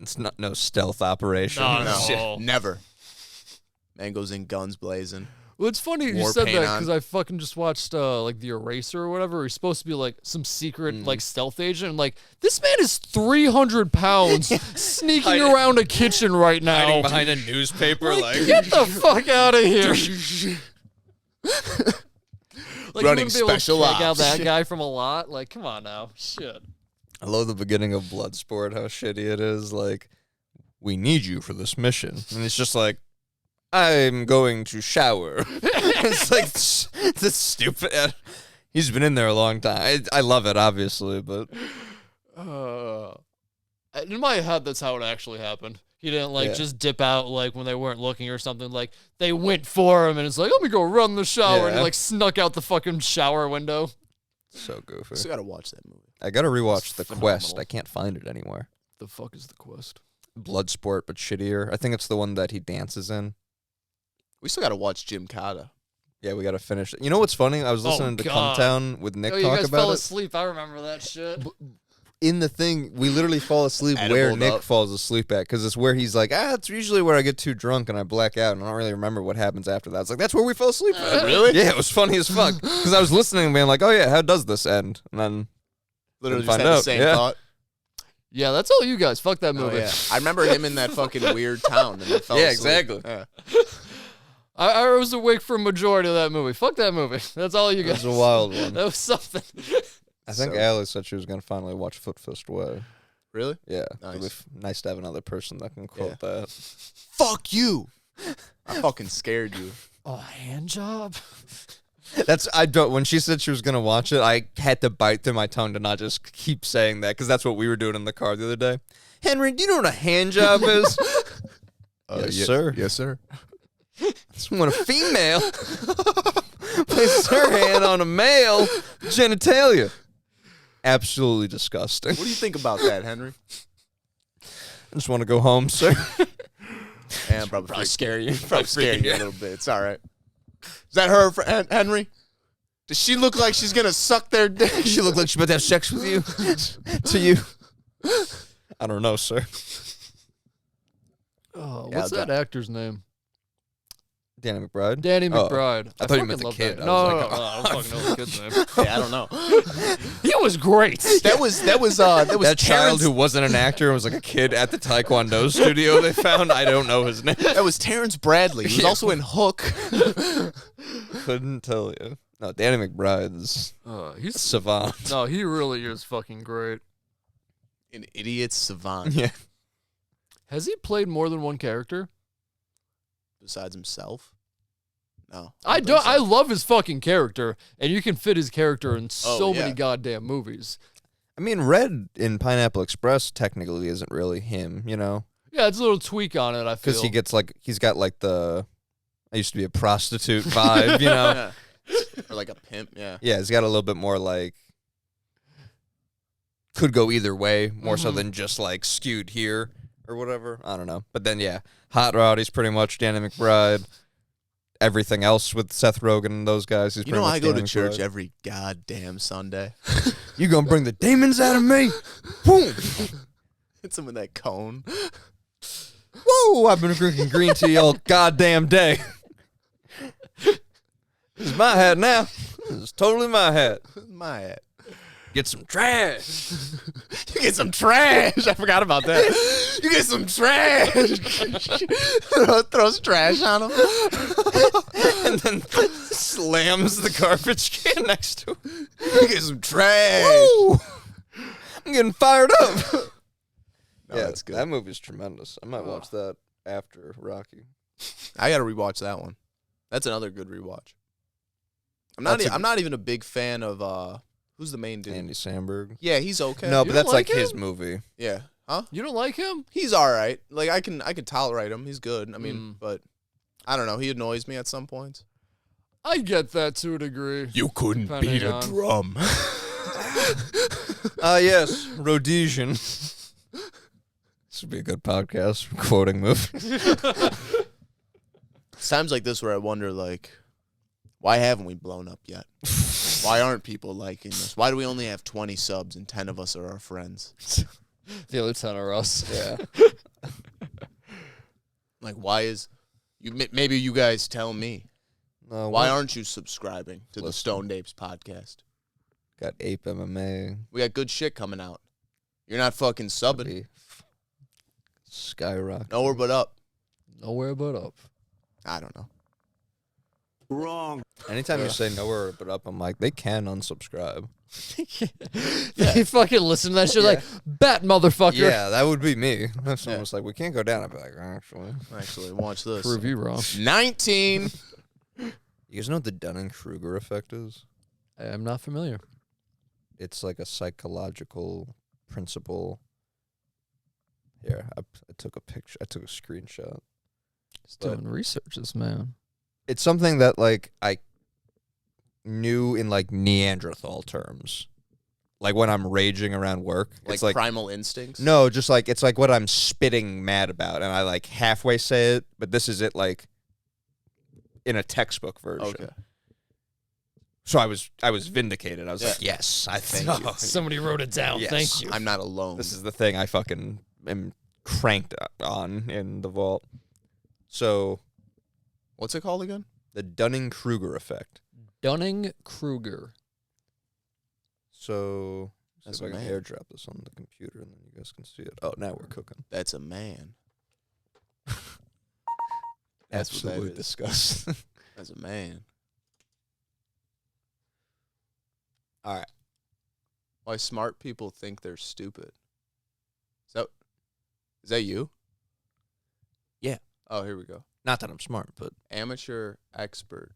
C: it's not no stealth operation.
A: No, no.
B: Shit,
A: Oh.
B: never. Man goes in guns blazing.
A: Well, it's funny you
B: War
A: said
B: paint
A: that
B: on.
A: because I fucking just watched like The Eraser or whatever. He's supposed to be like some secret like stealth agent. And, like this man is 300 pounds sneaking
C: Hiding-
A: around a kitchen right now.
C: Hiding behind a newspaper, like
A: Get the fuck out of here! Like,
B: Running
A: you wouldn't be able to
B: special
A: take out
B: ops.
A: that guy from a lot. Like, come on now, shit.
C: I love the beginning of Bloodsport, how shitty it is. Like, we need you for this mission. And it's just like, I'm going to shower. It's like, this stupid. He's been in there a long time. I love it, obviously, but
A: In my head, that's how it actually happened. He didn't like
C: Yeah.
A: just dip out like when they weren't looking or something. Like they went for him, and it's like, let me go run the shower, and he
C: Yeah.
A: like snuck out the fucking shower window.
C: so goofy.
B: Still gotta watch that movie.
C: I gotta rewatch
A: It's
C: The
A: phenomenal.
C: Quest. I can't find it anywhere.
A: The fuck is The Quest?
C: Bloodsport, but shittier. I think it's the one that he dances in.
B: We still gotta watch Jim Cotta.
C: Yeah, we got to finish it. You know what's funny? I was listening to
A: God.
C: Come Town with Nick
A: Oh, you
C: talk
A: guys
C: about
A: fell
C: it.
A: asleep. I remember that shit.
C: In the thing, we literally fall asleep where
B: Edibled
C: Nick
B: up.
C: falls asleep at, because it's where he's like, it's usually where I get too drunk and I black out, and I don't really remember what happens after that. It's like, that's where we fell asleep at.
B: Really?
C: Yeah, it was funny as fuck. Because I was listening and being like, oh yeah, how does this end? And then
B: Literally
C: Didn't
B: just
C: find
B: had the
C: out,
B: same
C: yeah.
B: thought.
A: Yeah, that's all you guys. Fuck that
B: Oh,
A: movie.
B: yeah. I remember him in that fucking weird town. And I fell
C: Yeah,
B: asleep.
C: exactly.
B: Yeah.
A: I was awake for a majority of that movie. Fuck that movie. That's all you
C: it
A: guys.
C: was a wild one.
A: That was something.
C: I think
B: So-
C: Allie said she was going to finally watch Foot Fist Way.
B: Really?
C: Yeah.
B: Nice.
C: It'd be nice to have another person that can quote that.
B: Fuck you. I fucking scared you.
A: Oh, hand job.
C: When she said she was gonna watch it, I had to bite through my tongue to not just keep saying that, because that's what we were doing in the car the other day. Henry, do you know what a hand job is? Yes, sir.
B: Yes, sir.
C: It's when a female places her hand on a male genitalia. Absolutely disgusting.
B: What do you think about that, Henry?
C: I just want to go home, sir.
B: Yeah, probably
C: scare you.
B: probably scared you a little bit. It's all right. Is that her, Henry? Does she look like she's gonna suck their dick?
C: She looked like she's about to have sex with you. To you. I don't know, sir.
A: Oh,
B: Yeah,
A: what's that actor's name?
C: Danny McBride.
A: Danny
C: Oh,
A: McBride.
C: I thought you meant
A: fucking
C: the
A: love
C: kid.
A: that.
C: I
A: No,
C: was
A: no,
C: like,
A: no, I don't fucking know the kid's name.
B: Yeah, I don't know.
A: He was great.
B: That was
C: That child
B: Terrence,
C: who wasn't an actor and was like a kid at the Taekwondo studio they found. I don't know his name.
B: that was Terrence Bradley. He was
C: Yeah.
B: also in Hook.
C: Couldn't tell you. No, Danny McBride's
A: He's
C: savant.
A: no, he really is fucking great.
B: An idiot savant.
C: Yeah.
A: Has he played more than one character?
B: Besides himself. No.
A: I
B: think
A: don't.
B: so.
A: I love his fucking character, and you can fit his character in so
B: yeah.
A: many goddamn movies.
C: I mean, Red in Pineapple Express technically isn't really him, you know?
A: Yeah, it's a little tweak on it. I feel
C: Because he's got like the, I used to be a prostitute vibe, you know?
B: Yeah. Or like a pimp. Yeah.
C: Yeah, he's got a little bit more like, could go either way, more so
A: Mhm.
C: than just like skewed here or whatever. I don't know. But then, yeah, Hot Rod, he's pretty much Danny McBride. Everything else with Seth Rogen and those guys, he's
B: You
C: pretty
B: know,
C: much
B: I go to
C: Danny
B: church
C: McBride.
B: every goddamn Sunday.
C: You gonna bring the demons out of me? Boom!
B: Hit some of that cone.
C: Whoa! I've been drinking green tea all goddamn day. This is my hat now. This is totally my hat.
B: My hat.
C: Get some trash.
B: You get some trash. I forgot about that. You get some trash. Throws trash on him.
C: And then slams the garbage can next to him.
B: You get some trash.
C: Woo! I'm getting fired up.
B: No,
C: yeah,
B: that's good.
C: that movie's tremendous. I might watch that after Rocky.
B: I gotta rewatch that one. That's another good rewatch. I'm not even a big fan of who's the main dude?
C: Andy Samberg.
B: Yeah, he's okay.
C: No,
A: You
C: but
A: don't
C: that's like
A: like
C: his
A: him?
C: movie.
B: Yeah. Huh?
A: You don't like him?
B: He's all right. Like I can tolerate him. He's good. I mean,
A: Mm.
B: but I don't know. He annoys me at some points.
A: I get that to a degree.
B: You couldn't
A: Depending beat a on-
B: drum.
C: Yes, Rhodesian. This would be a good podcast for quoting movies.
B: It's times like this where I wonder, like, why haven't we blown up yet? Why aren't people liking this? Why do we only have 20 subs and 10 of us are our friends?
A: The other 10 are us.
C: Yeah.
B: Like, why is maybe you guys tell me
C: No,
B: why
C: we
B: aren't you subscribing to the
C: Listen.
B: Stoned Apes podcast?
C: got Ape MMA?
B: We got good shit coming out. You're not fucking subbing.
C: Be skyrocket.
B: Nowhere but up.
A: Nowhere but up.
B: I don't know.
C: Anytime
B: Yeah.
C: you say nowhere but up, I'm like, they can unsubscribe.
A: They fucking listen to that shit like, bet, motherfucker.
C: Yeah, that would be me. If someone
B: Yeah.
C: was like, we can't go down, I'd be like, actually.
B: Actually, watch this.
A: Prove you wrong.
B: 19.
C: You guys know what the Dunning-Kruger effect is?
A: I am not familiar.
C: It's like a psychological principle. Here, I took a picture. I took a screenshot.
A: He's doing research, this man.
C: It's something that, like, I knew in, like, Neanderthal terms. like when I'm raging around work.
B: Like,
C: It's like
B: primal instincts?
C: no, just like it's like what I'm spitting mad about, and I like halfway say it, but this is it like in a textbook version.
B: Okay.
C: So I was vindicated. I was
B: Yeah.
C: like, yes, I think
B: Thank you.
A: Somebody wrote it down.
C: Yes.
A: Thank you.
B: I'm not alone.
C: this is the thing I fucking am cranked on in the vault. So
B: What's it called again?
C: the Dunning-Kruger effect.
A: Dunning-Kruger.
C: So
B: That's
C: see if I can
B: a man.
C: airdrop this on the computer and then you guys can see it. Oh, now we're cooking.
B: That's a man. That's what that
C: Absolute
B: is.
C: disgust.
B: That's a man.
C: All right.
B: Why smart people think they're stupid. Is that you?
C: Yeah.
B: Oh, here we go.
C: Not that I'm smart, but
B: Amateur expert.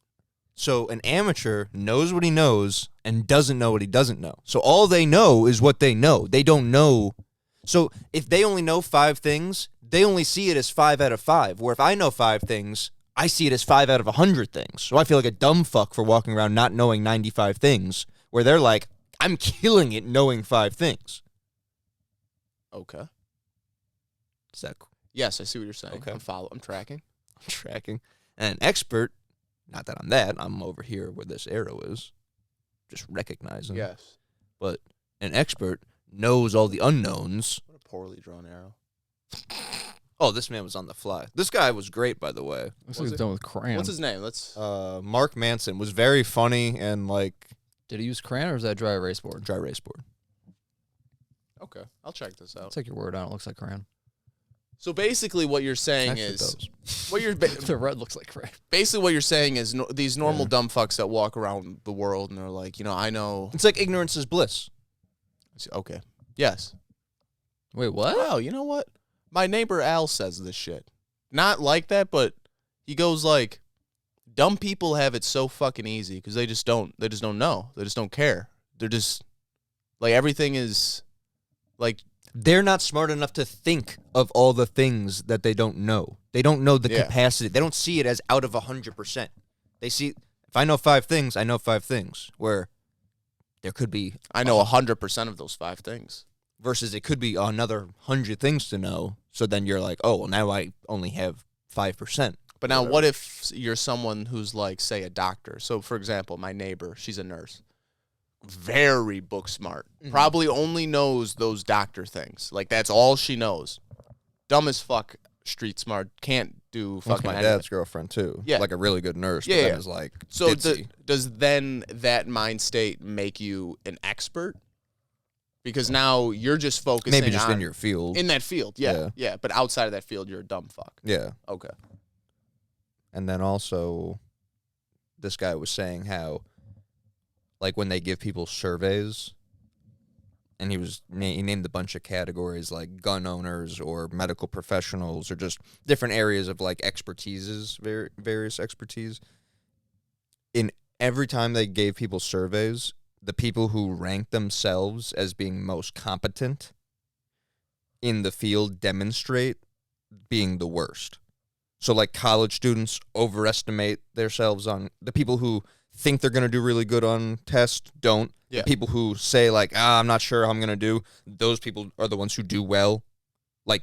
C: so an amateur knows what he knows and doesn't know what he doesn't know. So all they know is what they know. They don't know. So if they only know 5 things, they only see it as 5 out of 5. Where if I know 5 things, I see it as 5 out of 100 things. So I feel like a dumb fuck for walking around not knowing 95 things, where they're like, I'm killing it knowing 5 things.
B: Okay.
C: Is that cool?
B: Yes, I see what you're saying.
C: Okay.
B: I'm tracking.
C: Tracking? And an expert, not that I'm that, I'm over here where this arrow is, just recognizing.
B: Yes.
C: But an expert knows all the unknowns.
B: What a poorly drawn arrow.
C: Oh, this man was on the fly. This guy was great, by the way.
A: Looks
B: Was
A: like
B: it?
A: it's done with crayon.
B: What's his name? Let's.
C: Mark Manson was very funny and like
A: Did he use crayon or was that dry erase board?
C: dry erase board.
B: Okay, I'll check this
A: I'll
B: out.
A: take your word on it. Looks like crayon.
B: So basically, what you're saying
C: Actually
B: is
C: does.
B: what you're
A: The red looks like crayon.
B: basically what you're saying is these normal
C: Yeah.
B: dumb fucks that walk around the world and they're like, I know.
C: It's like ignorance is bliss.
B: Okay. Yes.
A: Wait, what?
B: Wow. You know what? My neighbor Al says this shit. Not like that, but he goes like, dumb people have it so fucking easy because they just don't know. They just don't care. They're just like everything is like.
C: They're not smart enough to think of all the things that they don't know. They don't know the
B: Yeah.
C: capacity. They don't see it as out of 100%. They see, if I know 5 things, I know 5 things. Where there could be,
B: I know 100% of those 5 things.
C: versus it could be another 100 things to know. So then you're like, oh, well, now I only have 5%.
B: But now,
C: Whatever.
B: what if you're someone who's like, say, a doctor? So, for example, my neighbor, she's a nurse. Very book smart.
C: Mhm.
B: Probably only knows those doctor things. Like, that's all she knows. Dumb as fuck, street smart. Can't do
C: That's
B: fucking
C: my
B: anything.
C: dad's girlfriend, too.
B: Yeah.
C: Like a really good nurse.
B: Yeah,
C: but then
B: yeah.
C: is like,
B: So,
C: ditzy.
B: does then that mind state make you an expert? Because now you're just focusing
C: Maybe just
B: on
C: in your field.
B: in that field. Yeah,
C: Yeah.
B: yeah. But outside of that field, you're a dumb fuck.
C: Yeah.
B: Okay.
C: And then also, this guy was saying how, like, when they give people surveys, and he named a bunch of categories like gun owners or medical professionals or just different areas of like expertises, various expertise. In every time they gave people surveys, the people who ranked themselves as being most competent in the field demonstrate being the worst. So, like, college students overestimate themselves on the people who think they're going to do really good on tests, don't.
B: Yeah.
C: The people who say, like, I'm not sure how I'm going to do, those people are the ones who do well. Like,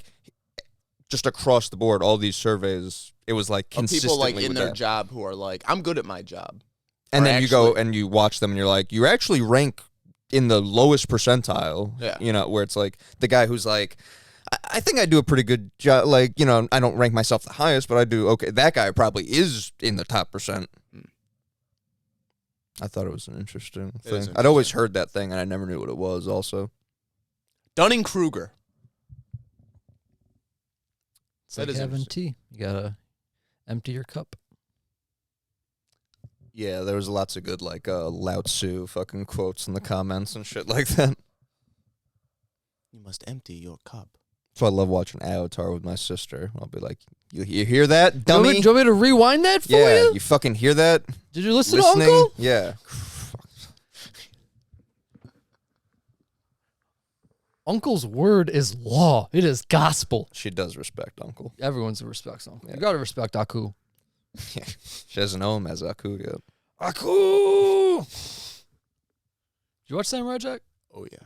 C: just across the board, all these surveys, it was like
B: Of
C: consistently
B: people like in
C: with
B: their
C: that.
B: job who are like, I'm good at my job.
C: And
B: or
C: then you go
B: actually-
C: and you watch them and you're like, you actually rank in the lowest percentile.
B: Yeah.
C: You know, where it's like the guy who's like, I think I do a pretty good job. Like, you know, I don't rank myself the highest, but I do okay. That guy probably is in the top percent.
B: Mm.
C: I thought it was an interesting
B: It
C: thing.
B: is
C: I'd always
B: interesting.
C: heard that thing and I never knew what it was also.
B: Dunning-Kruger.
A: It's
B: That
A: like
B: is
A: having
B: interesting.
A: tea. You gotta empty your cup.
C: Yeah, there was lots of good, like, Lao Tzu fucking quotes in the comments and shit like that.
B: You must empty your cup.
C: So I love watching Avatar with my sister. I'll be like, you hear that,
A: Do you
C: dummy?
A: want me to rewind that for
C: Yeah,
A: you?
C: you fucking hear that?
A: Did you listen
C: Listening?
A: to Uncle?
C: Yeah.
A: Uncle's word is law. It is gospel.
C: She does respect Uncle.
A: Everyone's respects Uncle.
C: Yeah.
A: You gotta respect Aku.
C: She doesn't know him as Aku yet.
A: Aku! Did you watch Samurai Jack?
B: Oh yeah.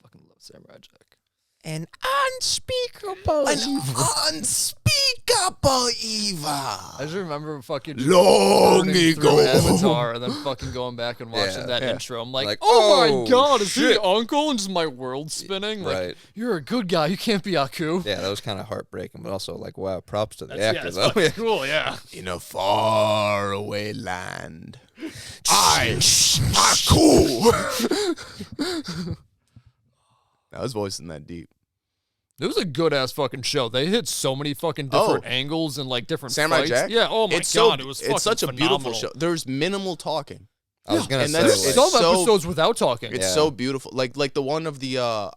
A: Fucking love Samurai Jack.
C: An unspeakable
B: unspeakable evil.
A: I just remember fucking
B: Long
A: burning through
B: ago.
A: Avatar and then fucking going back and watching that
B: Yeah.
A: intro. I'm like,
C: Like,
A: oh
C: oh,
A: my god, is he
C: shit.
A: the uncle? And just my world spinning. Like,
C: Right.
A: you're a good guy. You can't be Aku.
C: Yeah, that was kind of heartbreaking, but also like, wow, props to the
A: That's,
C: actor
A: it's
C: though.
A: fucking cool, yeah.
B: In a faraway land, Aku. Now his voice isn't that deep.
A: It was a good ass fucking show. They hit so many fucking different angles and like different
B: Samurai
A: fights.
B: Jack?
A: Yeah. Oh my
B: It's
A: god, it was fucking
B: it's such a beautiful
A: phenomenal.
B: show. There's minimal talking.
C: I was gonna
B: And
C: say,
B: that's-
A: There's
C: like,
A: some
B: so-
A: episodes without talking.
B: It's
C: Yeah.
B: so beautiful. Like the one of the I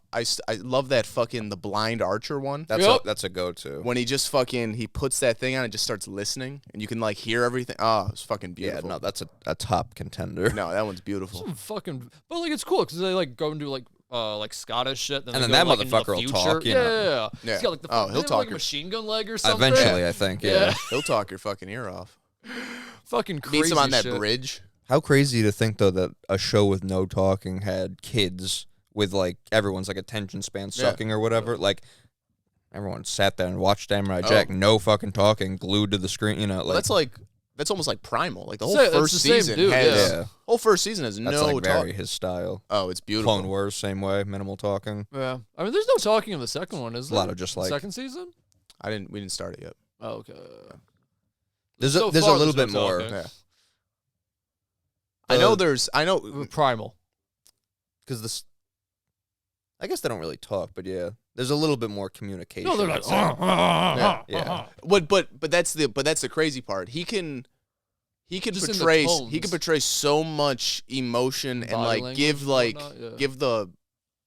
B: love that fucking the blind archer one.
C: that's a go-to.
B: When he just fucking he puts that thing on and just starts listening and you can like hear everything. Oh, it's fucking
C: Yeah,
B: beautiful.
C: no, that's a top contender.
B: No, that one's beautiful.
A: Some fucking, but like it's cool because they like go and do like Scottish shit. Then
C: And
A: they
C: then
A: go,
C: that
A: like, into the
C: motherfucker will
A: future.
C: talk, you know.
A: Yeah. He's got like the
B: Oh,
A: he'll
B: he'll
A: talk
B: talk
A: like a
B: your-
A: machine gun leg or something.
C: Eventually, I think. Yeah.
B: He'll talk your fucking ear off.
A: Fucking crazy
B: Meets him on that
A: shit.
B: bridge.
C: How crazy to think though that a show with no talking had kids with like everyone's like attention span sucking or whatever. Like everyone sat there and watched Samurai Jack, no fucking talking, glued to the screen. You know,
B: Well,
C: like
B: that's almost like Primal. Like the whole
A: It's
B: first
A: the same
B: season
A: dude,
B: has
C: yeah.
B: whole first season has
C: that's
B: no
C: like
B: talk.
C: very his style.
B: Oh, it's beautiful.
C: Clone Wars, same way, minimal talking.
A: Yeah. I mean, there's no talking in the second one, is
C: A
A: there?
C: lot of just like
A: second season.
B: We didn't start it yet.
A: Oh, okay.
C: there's
A: So
C: there's a
A: far,
C: little
A: there's
C: bit
A: no
C: more.
A: talking.
B: Yeah. I know
A: Primal.
C: Because this, I guess they don't really talk, but yeah, there's a little bit more communication.
A: No, they're like,
C: yeah.
B: but that's the crazy part. He can
A: Just in the
B: portray
A: tones.
B: he can portray so much emotion and
A: Body
B: like
A: language
B: give
A: and
B: like
A: whatnot, yeah.
B: give the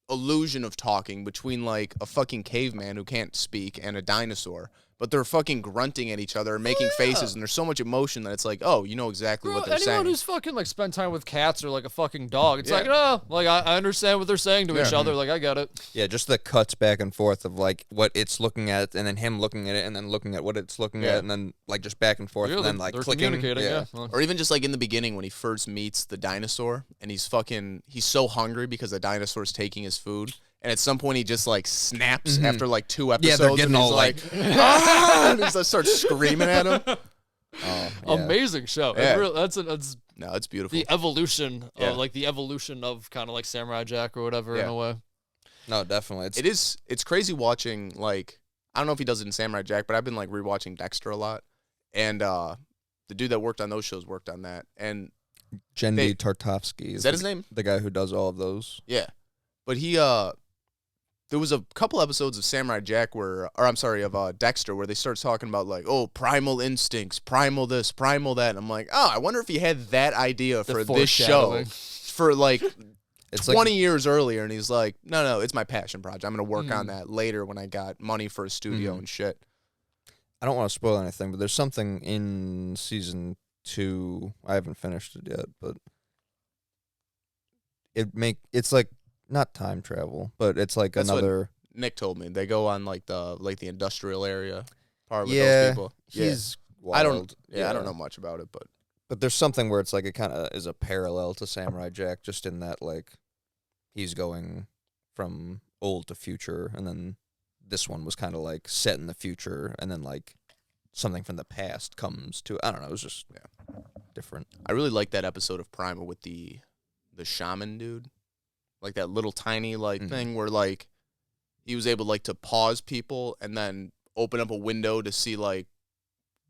B: illusion of talking between like a fucking caveman who can't speak and a dinosaur. But they're fucking grunting at each other and making faces, and there's so much emotion that it's like, oh, you know exactly
A: Bro,
B: what they're
A: anyone
B: saying.
A: who's fucking like spent time with cats or like a fucking dog, it's
B: Yeah.
A: like, oh, like I understand what they're saying to each
B: Yeah.
A: other. Like I get it.
C: Yeah, just the cuts back and forth of like what it's looking at, and then him looking at it, and then looking at what it's looking
B: Yeah.
C: at, and then like just back and forth,
A: Yeah,
C: and then like
A: they're
C: clicking.
A: communicating. Yeah. Well,
B: Or even just like in the beginning when he first meets the dinosaur and he's so hungry because the dinosaur's taking his food. And at some point he just like snaps after like 2 episodes.
C: they're getting
B: and he's
C: all,
B: like, ah! And he just starts screaming at him.
C: Oh, yeah.
A: Amazing show. It
B: Yeah.
A: really- that's
B: No, it's beautiful.
A: the evolution,
B: Yeah.
A: like the evolution of kind of like Samurai Jack or whatever in
B: Yeah.
A: a way.
C: No, definitely.
B: It's crazy watching like I don't know if he does it in Samurai Jack, but I've been like rewatching Dexter a lot. And the dude that worked on those shows worked on that. And
C: Jendi Tartovsky.
B: is that his name?
C: The guy who does all of those.
B: Yeah. But he there was a couple episodes of Samurai Jack of Dexter where they start talking about like, oh, primal instincts, primal this, primal that. And I'm like, oh, I wonder if he had that idea
A: The
B: for this show
A: foreshadowing.
B: for like
C: It's
B: 20
C: like
B: years earlier. And he's like, no, it's my passion project. I'm going to work
A: Hmm.
B: on that later when I got money for a studio
C: Mhm.
B: and shit.
C: I don't want to spoil anything, but there's something in season 2. I haven't finished it yet, but it's like not time travel, but it's like
B: That's what-
C: another.
B: Nick told me they go on like the industrial area part with
C: Yeah,
B: those people.
C: He's
B: I don't.
C: wild.
B: Yeah, I don't know much about it, but
C: But there's something where it's like it kind of is a parallel to Samurai Jack, just in that like he's going from old to future, and then this one was kind of like set in the future, and then like something from the past comes to. I don't know. It was just different.
B: I really like that episode of Primal with the shaman dude, like that little tiny like
C: Mhm.
B: thing where like he was able like to pause people and then open up a window to see like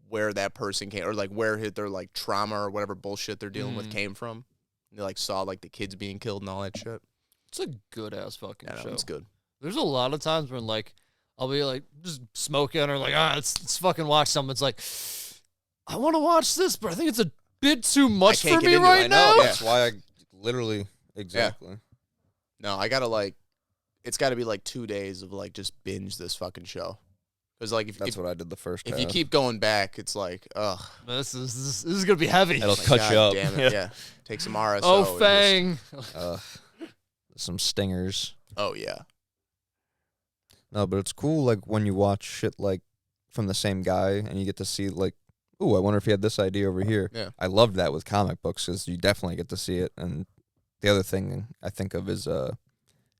B: where that person came or like where their like trauma or whatever bullshit they're dealing with
A: Mm.
B: came from. They like saw like the kids being killed and all that shit.
A: It's a good ass fucking
B: Yeah, no,
A: show.
B: it's good.
A: There's a lot of times when like I'll be like just smoking or like let's fucking watch something. It's like I want to watch this, but I think it's a bit too much
B: can't
A: for
B: get
A: me
B: into it.
A: right
B: I know,
A: now.
B: yeah.
C: That's why I literally exactly.
B: No, I gotta like, it's gotta be like 2 days of like just binge this fucking show. Because like
C: That's what I did the first.
B: if
C: half.
B: you keep going back, it's like ugh.
A: This is gonna be heavy.
C: It'll
B: my
C: cut
B: God
C: you up.
B: Damn it, yeah. Take some RSO.
A: Oh,
B: and just-
A: Fang.
C: Some stingers.
B: Oh yeah.
C: No, but it's cool like when you watch shit like from the same guy and you get to see like, ooh, I wonder if he had this idea over here.
B: Yeah.
C: I loved that with comic books because you definitely get to see it. And the other thing I think of is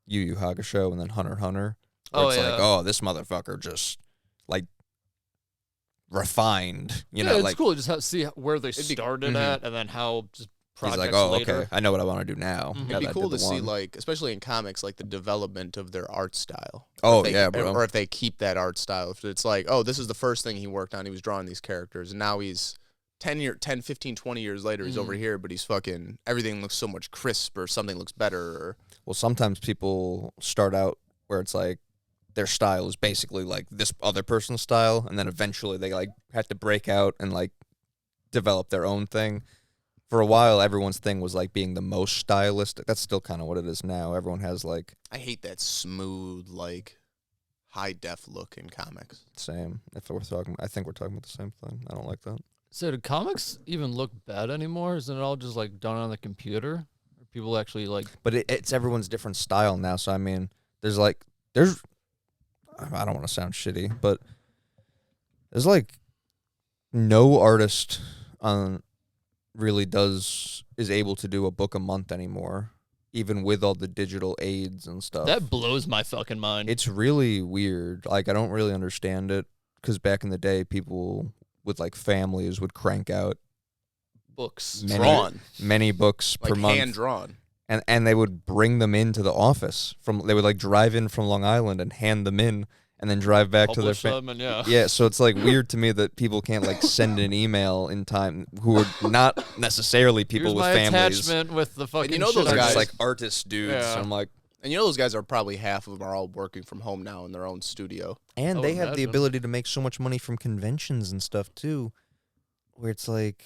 C: Yu Yu Hakusho and then Hunter x Hunter. Where
A: Oh,
C: it's
A: yeah.
C: like, oh, this motherfucker just like refined, you
A: yeah,
C: know,
A: it's
C: like
A: cool to just see where they
B: It'd be-
A: started
C: Mhm.
A: at, and then how just
C: he's
A: projects
C: like, oh,
A: later.
C: okay, I know what I want to do now.
A: Mhm.
C: now
B: It'd
C: that
B: be
C: I
B: cool
C: did
B: to
C: the
B: see,
C: one.
B: like, especially in comics, like the development of their art style.
C: Oh,
B: If they-
C: yeah, bro.
B: Or if they keep that art style. If it's like, oh, this is the first thing he worked on. He was drawing these characters, and now he's 10, 15, 20 years later, he's over here, but he's fucking, everything looks so much crisp, or something looks better. Or
C: Well, sometimes people start out where it's like their style is basically like this other person's style, and then eventually they like have to break out and like develop their own thing. For a while, everyone's thing was like being the most stylistic. That's still kind of what it is now. Everyone has like
B: I hate that smooth, like, high def look in comics.
C: same. If we're talking, I think we're talking about the same thing. I don't like that.
A: So do comics even look bad anymore? Isn't it all just like done on the computer? Or people actually like?
C: But it's everyone's different style now. So I mean, there's I don't want to sound shitty, but there's like no artist on really is able to do a book a month anymore, even with all the digital aids and stuff.
A: That blows my fucking mind.
C: It's really weird. Like I don't really understand it because back in the day, people with like families would crank out
A: Books.
C: many books
B: Like
C: per month.
B: hand drawn.
C: And they would bring them into the office they would like drive in from Long Island and hand them in and then drive back to their
A: Publish them and yeah.
C: yeah, so it's like weird to me that people can't like send an email in time who are not necessarily people
A: Here's
C: with
A: my
C: families.
A: attachment with the fucking.
B: you know
A: shit
B: those
A: I
C: They're
B: guys-
C: just
A: made.
C: like artist dudes.
A: Yeah.
C: And I'm like,
B: And you know those guys are probably half of them are all working from home now in their own studio.
C: and
A: I
C: they
A: would
C: have the
A: imagine.
C: ability to make so much money from conventions and stuff too, where it's like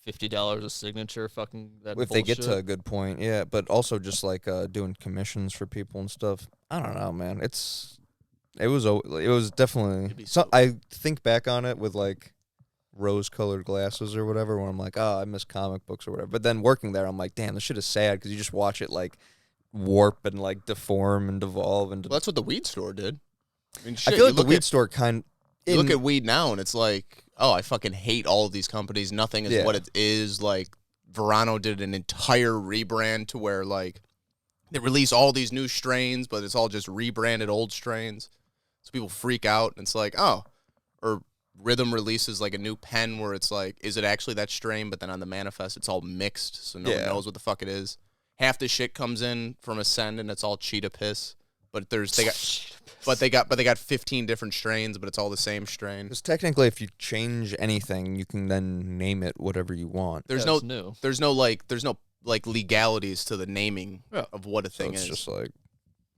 A: $50 a signature. Fucking that.
C: if they get to a
A: bullshit.
C: good point, yeah. But also just like doing commissions for people and stuff. I don't know, man. It was definitely.
B: It'd be
C: So
B: so-
C: I think back on it with like rose-colored glasses or whatever, when I'm like, oh, I miss comic books or whatever. But then working there, I'm like, damn, this shit is sad because you just watch it like warp and like deform and devolve and.
B: Well, that's what the weed store did. I mean,
C: I
B: shit,
C: feel
B: you
C: like the
B: look
C: weed
B: at-
C: store kind.
B: You look at weed now, and it's like, oh, I fucking hate all of these companies. Nothing is
C: Yeah.
B: what it is. Like, Verano did an entire rebrand to where, like, they release all these new strains, but it's all just rebranded old strains. So people freak out, and it's like, oh. Or Rhythm releases, like, a new pen where it's like, is it actually that strain? But then on the manifest, it's all mixed, so no one
C: Yeah.
B: knows what the fuck it is. Half the shit comes in from Ascend, and it's all cheetah piss. But they got 15 different strains, but it's all the same strain.
C: Because technically, if you change anything, you can then name it whatever you want.
B: There's
A: Yeah,
B: no
A: it's new.
B: there's no legalities to the naming
A: Yeah.
B: of what a
C: So
B: thing
C: it's
B: is.
C: just like,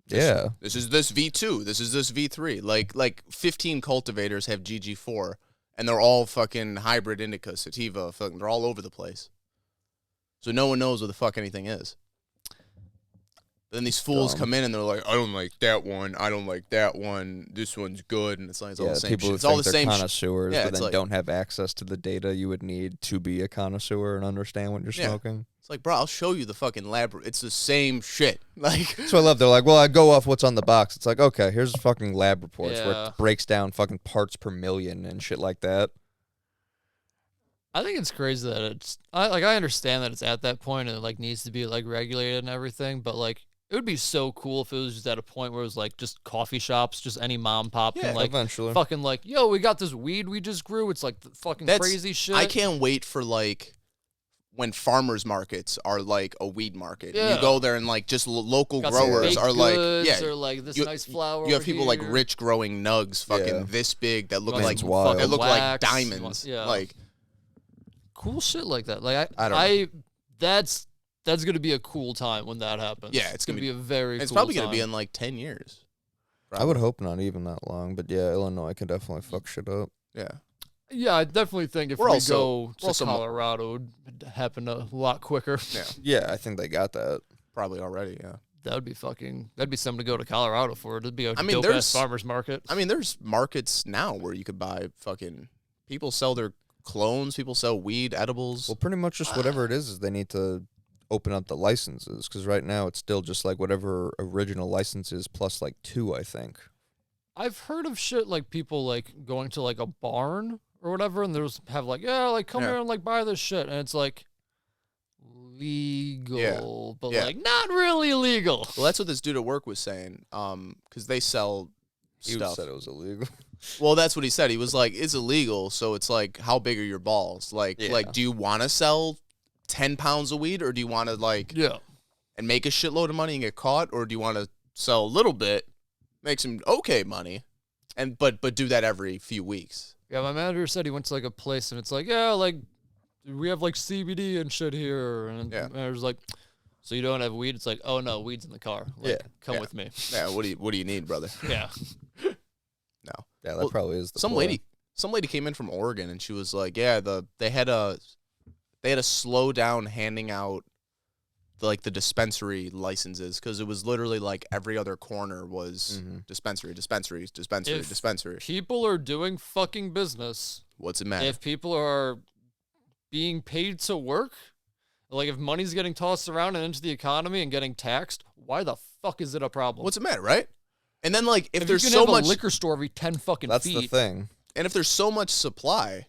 B: This-
C: yeah.
B: This is this V2. This is this V3. Like 15 cultivators have GG4, and they're all fucking hybrid indica, sativa. Fucking, they're all over the place. So no one knows what the fuck anything is. But then these fools
C: Dumb.
B: come in and they're like, I don't like that one. I don't like that one. This one's good, and it's like it's all
C: Yeah,
B: the same
C: people
B: shit.
C: who
B: It's all
C: think
B: the
C: they're
B: same shit.
C: connoisseurs,
B: Yeah,
C: but
B: it's
C: then
B: like-
C: don't have access to the data you would need to be a connoisseur and understand what you're
B: Yeah.
C: smoking.
B: It's like, bro, I'll show you the fucking lab. It's the same shit. Like,
C: So I love. They're like, well, I go off what's on the box. It's like, okay, here's fucking lab reports where
A: Yeah.
C: it breaks down fucking parts per million and shit like that.
A: I think it's crazy that I understand that it's at that point and it like needs to be like regulated and everything, but like it would be so cool if it was just at a point where it was like just coffee shops, just any mom pop
B: Yeah,
A: can like
C: eventually.
A: fucking like, yo, we got this weed we just grew. It's like fucking
B: That's-
A: crazy shit.
B: I can't wait for like when farmers markets are like a weed market.
A: Yeah.
B: You go there and like just local
A: Got some
B: growers
A: baked
B: are like,
A: goods
B: yeah.
A: or like this
B: you-
A: nice flower.
B: You have
A: over
B: people like
A: here.
B: rich growing nugs, fucking
C: Yeah.
B: this big that look
A: Want
B: like
C: some wild.
B: that look like
A: wax,
B: diamonds.
A: yeah.
B: Like
A: cool shit like that. Like
C: I don't
A: that's gonna be a cool time when that happens.
B: Yeah, it's gonna
A: be a very.
B: it's
A: cool
B: probably gonna be
A: time.
B: in like 10 years.
C: I would hope not even that long, but yeah, Illinois can definitely fuck shit up.
B: Yeah.
A: Yeah, I definitely think if
B: We're
A: we
B: also-
A: go
B: we're also
A: to
B: mo-
A: Colorado, it would happen a lot quicker.
B: Yeah.
C: Yeah, I think they got that.
B: Probably already, yeah.
A: That'd be something to go to Colorado for. It'd be a
B: I mean,
A: dope
B: there's-
A: ass farmer's market.
B: I mean, there's markets now where you could buy fucking people sell their clones, people sell weed, edibles.
C: Well, pretty much just whatever it is they need to open up the licenses, because right now it's still just like whatever original license is plus like 2, I think.
A: I've heard of shit like people like going to like a barn or whatever, and there's have like, yeah, like come
B: Yeah.
A: here and like buy this shit, and it's like, legal, but
B: Yeah.
A: like not really illegal.
B: Well, that's what this dude at work was saying. Because they sell
C: You
B: stuff.
C: said it was illegal.
B: Well, that's what he said. He was like, "It's illegal." So it's like, how big are your balls? Like,
C: Yeah.
B: do you want to sell 10 pounds of weed, or do you want to
A: Yeah.
B: and make a shitload of money and get caught, or do you want to sell a little bit, make some okay money, and but do that every few weeks?
A: Yeah, my manager said he went to like a place and it's like, yeah, like we have like CBD and shit here, and
B: Yeah.
A: the manager's like, so you don't have weed? It's like, oh no, weed's in the car. Like,
C: Yeah.
A: come
B: Yeah.
A: with me.
B: Yeah, what do you need, brother?
A: Yeah.
B: No.
C: Yeah, that
B: Well,
C: probably is the
B: Some
C: play.
B: lady came in from Oregon and she was like, yeah, they had to slow down handing out the dispensary licenses, because it was literally like every other corner was dispensary.
A: If people are doing fucking business,
B: What's it matter?
A: if people are being paid to work, like if money's getting tossed around and into the economy and getting taxed, why the fuck is it a problem?
B: What's it matter, right? And then like if
A: you
B: there's
A: can
B: so
A: have
B: much
A: a liquor store every 10 fucking
C: That's
A: feet,
C: the thing.
B: and if there's so much supply,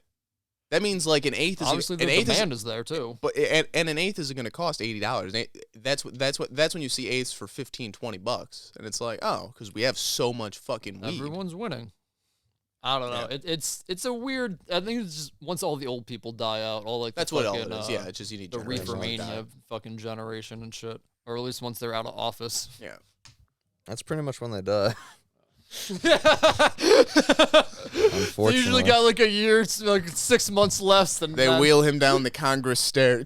B: that means like an eighth is
A: obviously
B: an
A: the
B: eighth
A: demand is there too.
B: but and an eighth is going to cost $80. That's when you see eighths for $15-$20, and it's like, oh, because we have so much fucking weed.
A: Everyone's winning. I don't know.
B: Yeah.
A: It's a weird. I think it's just once all the old people die out, all like
B: That's
A: the
B: what all
A: fucking,
B: it is. Yeah, it's just you need
A: the
B: generations
A: reefer
B: like that.
A: mania fucking generation and shit, or at least once they're out of office.
B: Yeah.
C: That's pretty much when they die.
A: They
C: Unfortunately.
A: usually got like a year, like 6 months left, and
B: They
A: then
B: wheel him down the Congress stairs.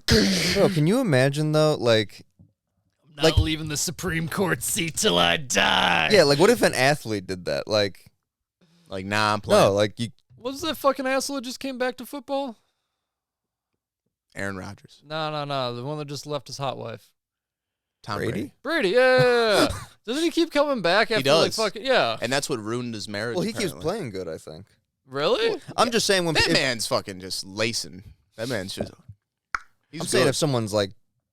C: Bro, can you imagine though? Like,
A: not
C: like-
A: leaving the Supreme Court seat till I die.
C: yeah, like what if an athlete did that? Like,
B: Like, nah, I'm playing.
C: no, like you.
A: What was that fucking asshole that just came back to football?
B: Aaron Rodgers,
A: No, the one that just left his hot wife.
B: Tom
C: Brady?
B: Brady.
A: Brady, yeah. Doesn't he keep coming back after like
B: does.
A: fucking yeah?
B: And that's what ruined his marriage.
C: Well, he keeps
B: apparently.
C: playing good. I think.
A: Really?
C: I'm just saying when
B: That
C: if-
B: man's fucking just lacing. That man's just. He's
C: I'm saying
B: good.
C: if someone's like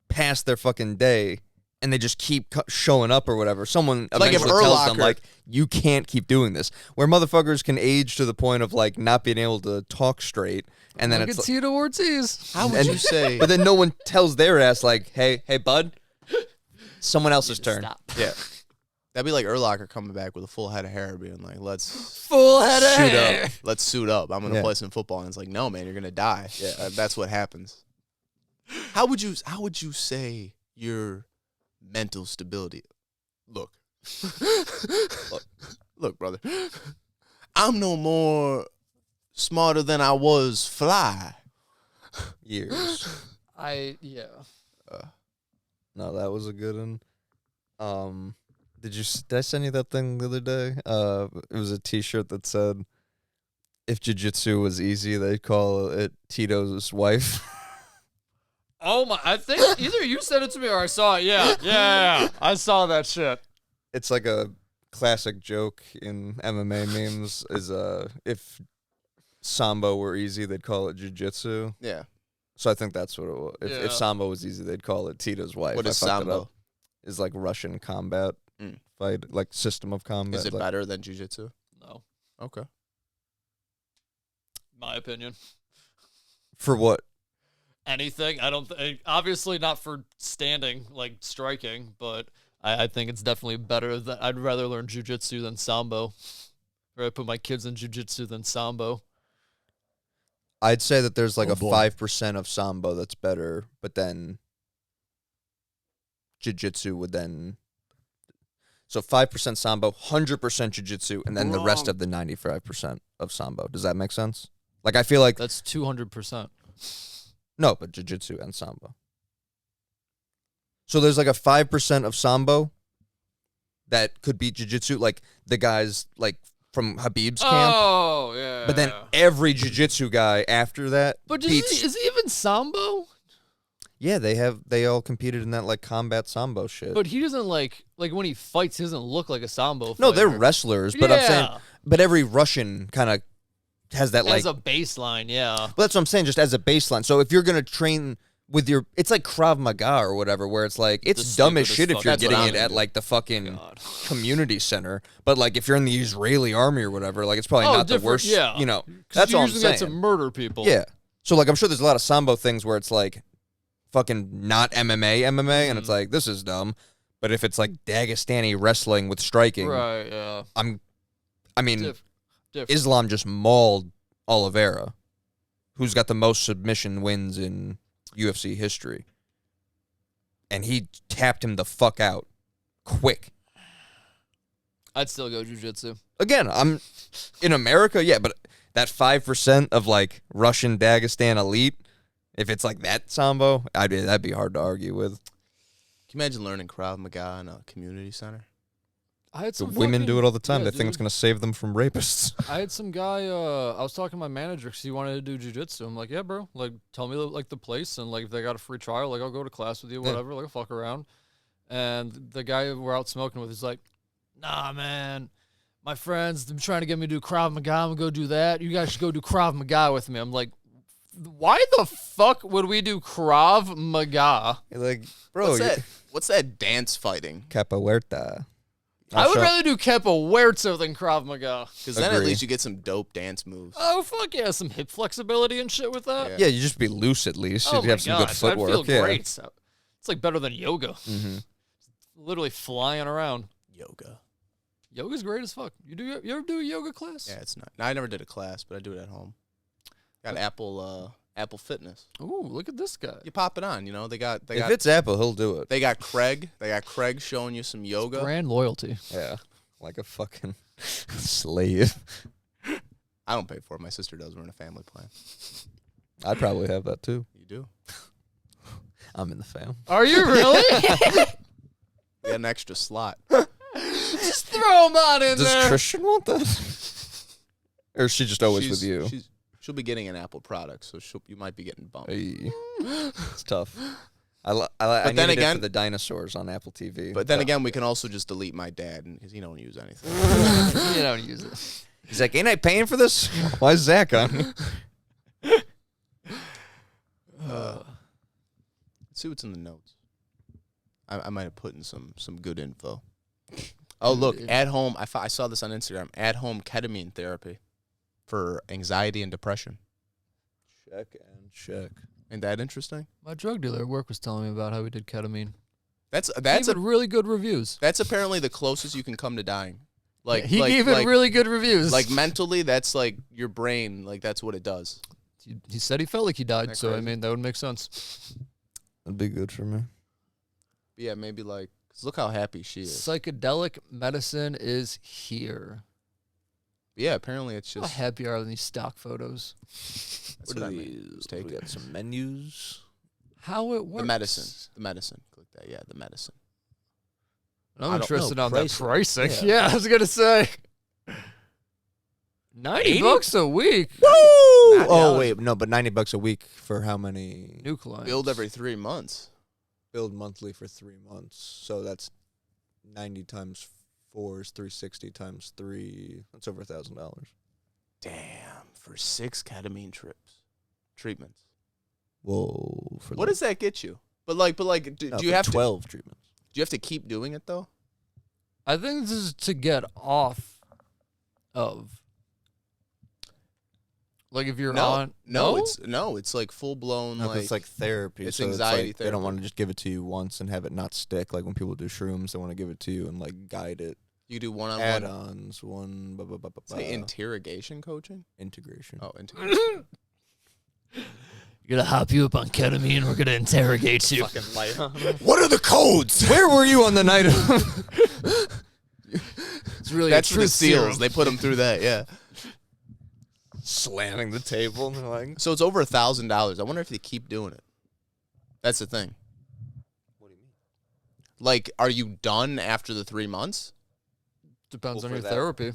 C: past their fucking day and they just keep showing up or whatever, someone
B: Like if
C: eventually tells them
B: Urlacher-
C: like, you can't keep doing this. Where motherfuckers can age to the point of like not being able to talk straight, and then
A: Look
C: it's
A: at
C: like,
A: Tito Ortiz.
B: How would
C: and-
B: you say?
C: but then no one tells their ass like, hey bud, someone else's turn.
A: Stop.
B: Yeah. That'd be like Urlacher coming back with a full head of hair, being like, "Let's
A: Full head of
B: suit
A: hair.
B: up. Let's suit up. I'm gonna
C: Yeah.
B: play some football." And it's like, "No, man, you're gonna die."
C: Yeah.
B: That's what happens. How would you say your mental stability? Look, look, brother. I'm no more smarter than I was fly.
C: Years.
A: Yeah.
C: No, that was a good one. Did I send you that thing the other day? It was a T-shirt that said, "If jiu-jitsu was easy, they'd call it Tito's wife."
A: Oh my! I think either you said it to me or I saw it. Yeah. I saw that shit.
C: It's like a classic joke in MMA memes. Is if sambo were easy, they'd call it jiu-jitsu.
B: Yeah.
C: So I think that's what it was. If
A: Yeah.
C: sambo was easy, they'd call it Tito's wife.
B: What is
C: I fucked it
B: sambo?
C: up. Is like Russian combat fight, like system of combat.
B: Is it
C: like,
B: better than jujitsu?
A: No,
B: Okay.
A: my opinion.
C: for what?
A: Anything? I don't. Obviously not for standing, like striking, but I think it's definitely better. I'd rather learn jujitsu than sambo. Or I put my kids in jujitsu than sambo.
C: I'd say that there's like
B: Oh,
C: a
B: boy.
C: 5% of sambo that's better, but then jiu-jitsu would then. So 5% sambo, 100% jiu-jitsu, and then the rest
B: Wrong.
C: of the 95% of sambo. Does that make sense? Like I feel like
A: That's 200%.
C: no, but jiu-jitsu and sambo. So there's like a 5% of sambo that could be jiu-jitsu, like the guys like from Habib's camp.
A: Oh yeah.
C: But then every jiu-jitsu guy after that
A: but
C: beats.
A: is he even sambo?
C: Yeah, they all competed in that like combat sambo shit.
A: But he doesn't like when he fights. He doesn't look like a sambo.
C: No, they're
A: fighter.
C: wrestlers, but I'm saying,
A: Yeah.
C: but every Russian kind of has that like.
A: As a baseline, yeah.
C: Well, that's what I'm saying, just as a baseline. So if you're gonna train with your, it's like Krav Maga or whatever, where it's like it's
A: The
C: dumb as
A: stupidest
C: shit if
A: fuck-
C: you're
B: That's what
C: getting
B: I'm
C: it
B: gonna
C: at
B: do.
C: like the fucking
A: God.
C: community center. But like if you're in the Israeli army or whatever, like it's probably not the
A: different,
C: worst.
A: yeah.
C: You know,
A: 'Cause
C: that's
A: you
C: all I'm
A: usually got to
C: saying.
A: murder people.
C: Yeah. So like I'm sure there's a lot of sambo things where it's like fucking not MMA, and it's like, this is dumb. But if it's like Dagestani wrestling with striking,
A: Right, yeah.
C: I mean,
A: Different.
C: Islam just mauled Oliveira, who's got the most submission wins in UFC history. And he tapped him the fuck out quick.
A: I'd still go jiu-jitsu.
C: Again, I'm in America, yeah, but that 5% of like Russian Dagestan elite, if it's like that Sambo, that'd be hard to argue with.
B: Can you imagine learning Krav Maga in a community center?
A: I had
C: The
A: some
C: women do it all the time.
A: yeah,
C: They think it's
A: dude.
C: going to save them from rapists.
A: I had some guy. I was talking to my manager because he wanted to do jiu-jitsu. I'm like, yeah, bro. Like, tell me like the place and like if they got a free trial, like I'll go to class with you,
C: Yeah.
A: whatever. Like, I'll fuck around. And the guy we're out smoking with is like, nah, man. My friends, they're trying to get me to do Krav Maga. I'm gonna go do that. You guys should go do Krav Maga with me. I'm like, why the fuck would we do Krav Maga?
C: You're like, bro,
B: What's that dance fighting?
C: Capoeirta.
A: I would rather do Capoeirta than Krav Maga.
B: Because then at
C: Agree.
B: least you get some dope dance moves.
A: Oh, fuck yeah. Some hip flexibility and shit with that.
B: Yeah.
C: Yeah, you just be loose at least.
A: Oh
C: If you
A: my
C: have some good
A: God,
C: footwork.
A: I'd feel
C: Yeah.
A: great. So, it's like better than yoga.
C: Mm-hmm.
A: Literally flying around.
B: Yoga.
A: Yoga's great as fuck. You ever do a yoga class?
B: Yeah, it's not. No, I never did a class, but I do it at home. Got Apple Fitness.
A: Ooh, look at this guy.
B: You pop it on. You know they got
C: If it's Apple, he'll do it.
B: they got Craig. They got Craig showing you some yoga.
A: Brand loyalty.
C: Yeah, like a fucking slave.
B: I don't pay for it. My sister does. We're in a family plan.
C: I'd probably have that too.
B: You do.
C: I'm in the fam.
A: Are you really?
B: We got an extra slot.
A: Just throw him on in
C: Does
A: there.
C: Christian want that? Or is she just always with you?
B: She'll be getting an Apple product, so you might be getting bumped.
C: Hey. It's tough. I
B: then
C: needed it
B: again-
C: for the dinosaurs on Apple TV.
B: But then again, we can also just delete my dad because he don't use anything.
A: You don't use it.
C: He's like, ain't I paying for this? Why is Zach on?
B: Let's see what's in the notes. I might have put in some good info. Oh, look, at home. I saw this on Instagram. At home ketamine therapy for anxiety and depression.
C: Check and check.
B: Ain't that interesting?
A: My drug dealer at work was telling me about how he did ketamine.
B: That's
A: He gave it really good reviews.
B: that's apparently the closest you can come to dying. Like
A: he
B: like,
A: gave it
B: like,
A: really good reviews.
B: like mentally, that's like your brain. Like that's what it does.
A: he said he felt like he died,
B: That
A: so I
B: crazy?
A: mean that would make sense.
C: That'd be good for me.
B: But yeah, maybe like 'cause look how happy she is.
A: Psychedelic medicine is here.
B: But yeah, apparently it's
A: How
B: just
A: happy are these stock photos?
B: that's what I mean. Just take
C: We
B: it.
C: got some menus.
A: How it works?
B: The medicine. Click that. Yeah, the medicine.
A: I'm
B: I don't
A: interested
C: know,
A: on
C: pricing.
A: that pricing.
C: Yeah.
A: Yeah, I was gonna say. $90 a week.
C: Woo!
B: Not
C: Oh
B: down.
C: wait, no, but $90 a week for how many?
A: New client.
B: Build every 3 months.
C: Build monthly for 3 months. So that's 90 times 4 is 360 times 3. That's over $1,000.
B: Damn, for 6 ketamine treatments.
C: Whoa! For
B: What does that get you? But do you
C: for
B: have
C: 12 treatments?
B: do you have to keep doing it though?
A: I think this is to get off of. Like if you're on.
B: It's like full blown
C: No, 'cause
B: like
C: it's like therapy.
B: it's
C: so
B: anxiety
C: They don't
B: therapy.
C: want to just give it to you once and have it not stick. Like when people do shrooms, they want to give it to you and like guide it.
B: you do one on one.
C: Add-ons, one. Blah, blah, blah, blah,
B: Say
C: blah.
B: interrogation coaching.
C: Integration.
B: Oh, integration.
A: We're gonna hop you up on ketamine. We're gonna interrogate you.
B: What are the codes?
C: Where were you on the night of?
A: It's really
B: That's
A: a
B: for the
A: truth
B: seals.
A: serum.
B: They put them through that. Yeah.
C: Slamming the table and they're like,
B: So it's over $1,000. I wonder if they keep doing it. That's the thing.
C: what do you mean?
B: Like, are you done after the 3 months?
A: Depends
C: Well,
A: on
C: for
A: your
C: that-
A: therapy.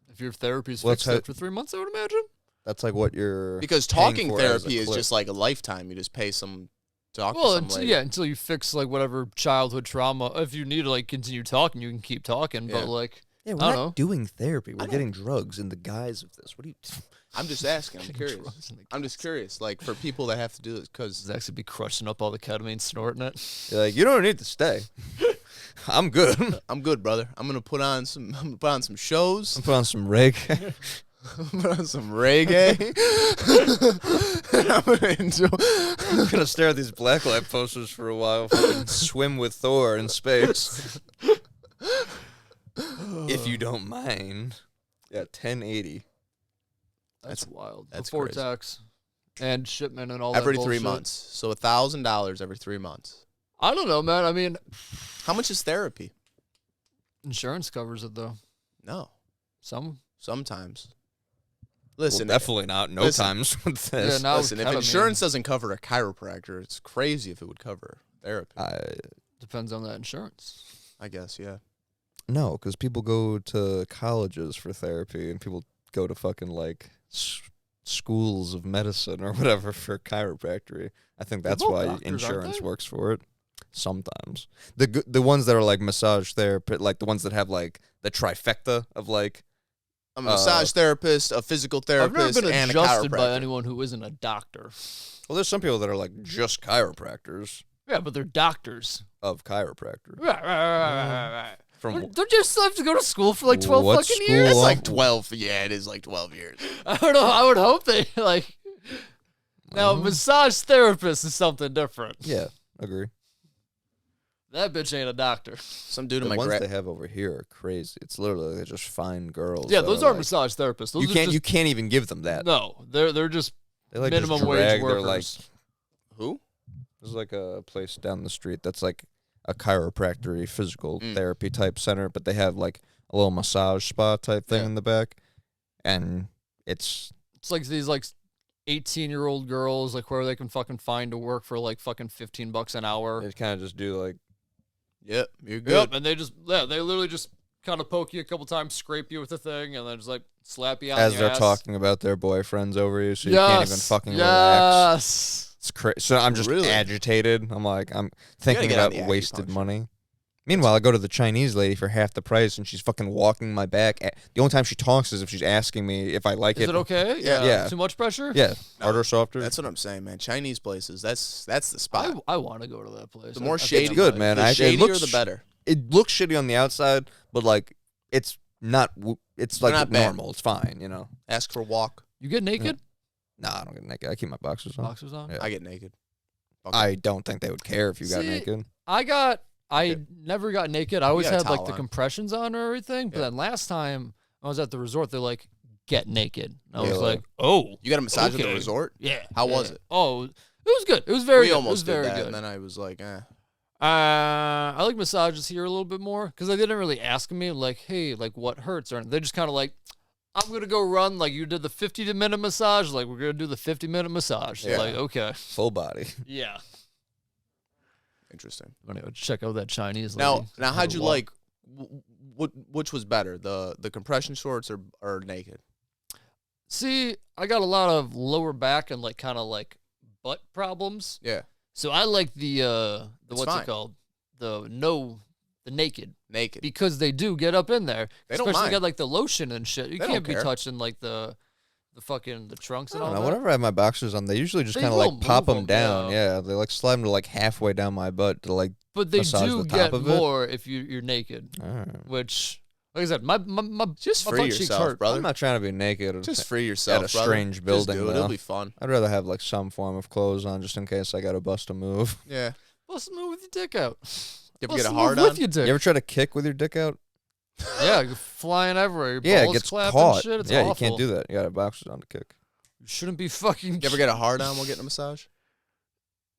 A: If your therapy's
C: Well, it's
A: fixed
C: how-
A: after 3 months, I would imagine.
C: That's like what you're.
B: Because
C: paying
B: talking
C: for as a
B: therapy is
C: clip.
B: just like a lifetime. You just pay some talk to
A: Well,
B: some lady.
A: until you fix like whatever childhood trauma. If you need to like continue talking, you can keep talking.
B: Yeah.
A: But like,
C: Yeah, we're
A: I
C: not
A: don't know.
C: doing therapy. We're
B: don't-
C: getting drugs in the guise of this. What do you?
B: I'm just asking. I'm curious.
A: drugs in the-
B: I'm just curious. Like for people that have to do this,
A: Does
B: because
A: actually be crushing up all the ketamine, snorting it.
C: You're like, you don't need to stay. I'm good.
B: I'm good, brother. I'm gonna put on some. I'm gonna put on some shows.
C: I'm put on some rig.
B: Put on some reggae. I'm gonna enjoy.
C: I'm gonna stare at these blacklight posters for a while. Fucking swim with Thor in space. If you don't mind. Yeah, 1080.
A: That's wild.
B: that's
A: Before
B: crazy.
A: tax and shipment and all
B: Every
A: that
B: 3
A: bullshit.
B: months. So $1,000 every 3 months.
A: I don't know, man. I mean,
B: How much is therapy?
A: insurance covers it though.
B: No.
A: Sometimes.
B: Listen,
C: Well, definitely not. No
B: listen.
C: times with
A: Yeah,
C: this.
A: now
B: listen. If
A: ketamine
B: insurance doesn't cover a chiropractor, it's crazy if it would cover therapy.
A: depends on that insurance.
B: I guess, yeah.
C: No, because people go to colleges for therapy, and people go to fucking like schools of medicine or whatever for chiropractic. I think
A: They're
C: that's
A: both
C: why
A: doctors, aren't
C: insurance
A: they?
C: works for it. Sometimes the ones that are like massage therapy, like the ones that have like the trifecta of like.
B: A massage therapist, a physical
A: I've never
B: therapist,
A: been
B: and a
A: adjusted by
B: chiropractor.
A: anyone who isn't a doctor.
C: Well, there's some people that are like just chiropractors
A: Yeah, but they're doctors.
C: of chiropractor.
A: Right.
C: From
A: Don't you still have to go to school for like 12
C: What
A: fucking
C: school?
A: years?
B: It's
C: Well,
B: like 12. Yeah, it is like 12 years.
A: I don't know. I would hope they like. Now,
C: Well.
A: massage therapist is something different.
C: yeah, agree.
A: That bitch ain't a doctor.
B: Some dude
C: The
B: in my
C: ones
B: grad.
C: they have over here are crazy. It's literally they just find girls.
A: Yeah,
C: that
A: those
C: are
A: aren't
C: like,
A: massage therapists. Those
C: You
A: are
C: you
A: just,
C: can't even give them that.
A: no, they're just
C: They like
A: minimum
C: just
A: wage
C: drag their
A: workers.
C: like.
B: Who?
C: There's like a place down the street that's like a chiropractic physical therapy type center, but they have like a little massage spa type thing
B: Yeah.
C: in the back, and it's
A: It's like these like 18-year-old girls like where they can fucking find to work for like fucking $15 an hour.
C: they kind of just do like
B: Yep, you're good.
A: Yep, and they literally just kind of poke you a couple times, scrape you with the thing, and then just like slap you out
C: as
A: in
C: they're
A: your ass.
C: talking about their boyfriends over you, so you can't even fucking relax.
A: Yes.
C: It's crazy. So I'm just
B: Really?
C: agitated. I'm like, I'm thinking
B: get on
C: about
B: the
C: wasted
B: acupuncture.
C: money. Meanwhile, I go to the Chinese lady for half the price, and she's fucking walking my back. The only time she talks is if she's asking me if I like
A: Is it okay?
C: Yeah.
A: Too much pressure?
C: Yeah, harder, softer.
B: That's what I'm saying, man. Chinese places, that's the spot.
A: I want to go to that place.
B: The more
A: I think
B: shady-
A: I
C: good,
A: might.
C: man.
B: The
C: it
B: shadier,
C: looks
B: the better.
C: It looks shitty on the outside, but like it's not. It's
B: They're
C: like
B: not bad.
C: normal. It's fine, you know.
B: Ask for a walk.
A: You get naked?
C: Nah, I don't get naked. I keep my boxers on.
A: Boxers on?
C: Yeah.
B: I get naked. Fuck
C: I don't think they would care if you got
A: See,
C: naked.
A: I never got naked. I always
B: got a
A: had like
B: towel
A: the
B: on.
A: compressions on or everything. But
B: Yeah.
A: then last time I was at the resort, they're like, get naked. And I was
C: Really?
A: like, oh,
B: You got a massage at
A: Okay.
B: the resort?
A: yeah.
B: How
A: yeah.
B: was it?
A: Oh, it was good. It was very
B: We
A: good. It was
B: almost
A: very
B: did that,
A: good.
B: and then I was like,
A: I like massages here a little bit more because they didn't really ask me like, hey, like what hurts or anything. They just kind of like, I'm gonna go run like you did the 50-minute massage. Like we're gonna do the 50-minute massage.
B: Yeah.
A: Like okay,
C: Full body.
A: yeah.
B: interesting.
A: I'm gonna go check out that Chinese
B: Now,
A: lady.
B: now,
A: Have
B: how'd
A: a
B: you
A: walk.
B: like? Which was better, the compression shorts or naked?
A: See, I got a lot of lower back and like kind of like butt problems.
B: Yeah,
A: So I like the
B: It's
A: what's
B: fine.
A: it called? The naked
B: naked.
A: because they do get up in there.
B: They don't
A: Especially
B: mind.
A: got like the lotion and shit. You
B: They
A: can't
B: don't
A: be
B: care.
A: touching like the fucking the trunks
C: I
A: and all
C: don't know.
A: that.
C: Whenever I have my boxers on, they usually just
A: They
C: kind of
A: will
C: like pop
A: move
C: them
A: 'em,
C: down.
A: yeah.
C: Yeah, they like slide them to like halfway down my butt to like.
A: But they
C: massage
A: do
C: the top
A: get
C: of it?
A: more if you're naked,
C: Which
A: like I said, my
B: Just
A: my
B: free
A: butt cheeks
B: yourself,
A: hurt.
B: brother.
C: I'm not trying to be naked.
B: Just free yourself,
C: at a
B: brother.
C: strange
B: Just
C: building,
B: do it.
C: though.
B: It'll be fun.
C: I'd rather have like some form of clothes on just in case I got to bust a move.
B: Yeah.
A: Bust a move with your dick out.
B: You ever
A: Bust
B: get a
A: move
B: hard
A: with
B: on?
A: your dick.
C: You ever try to kick with your dick out?
A: Yeah, you're flying everywhere. Your
C: Yeah, it
A: balls
C: gets
A: clapping
C: caught.
A: shit. It's
C: yeah,
A: awful.
C: you can't do that. You got boxers on to kick.
A: You shouldn't be fucking.
B: You ever get a hard on while getting a massage?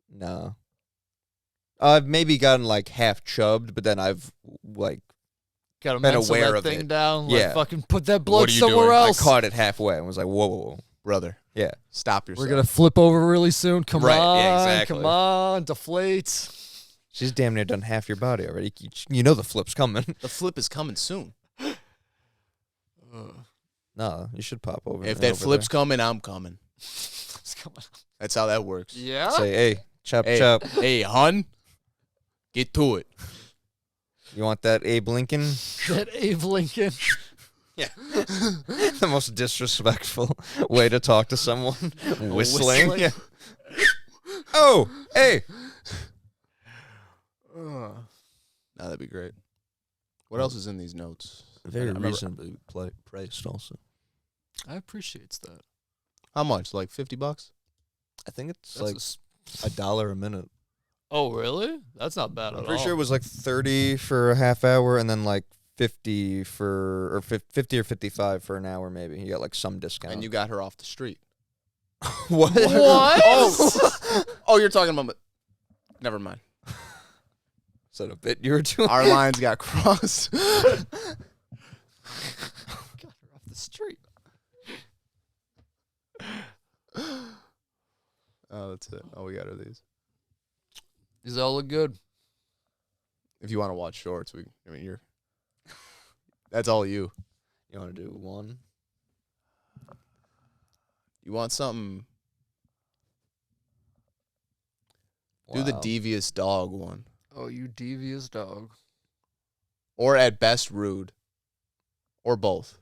C: No. I've maybe gotten like half chubbed, but then I've like
A: Gotta
C: been
A: mental
C: aware
A: that
C: of
A: thing
C: it.
A: down.
C: Yeah.
A: Like fucking put that
C: what
A: blood
C: are you
A: somewhere
C: doing?
A: else.
C: I caught it halfway and was like, whoa, whoa, whoa.
B: Brother,
C: Yeah.
B: stop yourself.
A: We're gonna flip over really soon. Come
C: Right,
A: on,
C: yeah, exactly.
A: come on, deflate.
C: She's damn near done half your body already. You know the flip's coming.
B: The flip is coming soon.
C: No, you should pop over.
B: If that
C: over
B: flip's coming, I'm coming.
A: It's coming.
B: That's how that works.
A: Yeah.
C: there. Say, hey, chop,
B: Hey,
C: chop.
B: hey, hun, get to it.
C: You want that Abe Lincoln?
A: That Abe Lincoln.
C: Yeah. The most disrespectful way to talk to someone. Whistling.
A: Whistling.
C: Yeah. Oh, hey.
B: No, that'd be great. What else is in these notes?
C: Very
B: I remember-
C: reasonably priced also.
A: I appreciate that.
B: How much? Like $50?
C: I think it's
A: That's
C: like $1 a minute.
A: Oh, really? That's not bad
C: I'm
A: at all.
C: pretty sure it was like 30 for a half hour, and then like 50 or 55 for an hour. Maybe you got like some discount.
B: And you got her off the street.
C: what?
A: What?
B: Oh, you're talking about. Never mind.
C: Is that a bit you were doing?
B: Our lines got crossed.
A: Got her off the street.
B: Oh, that's it. All we got are these.
A: These all look good.
B: If you want to watch shorts, you're. That's all you.
C: You want to do one?
B: You want something? Do the
C: Wow.
B: devious dog one,
A: Oh, you devious dog.
B: or at best rude, or both.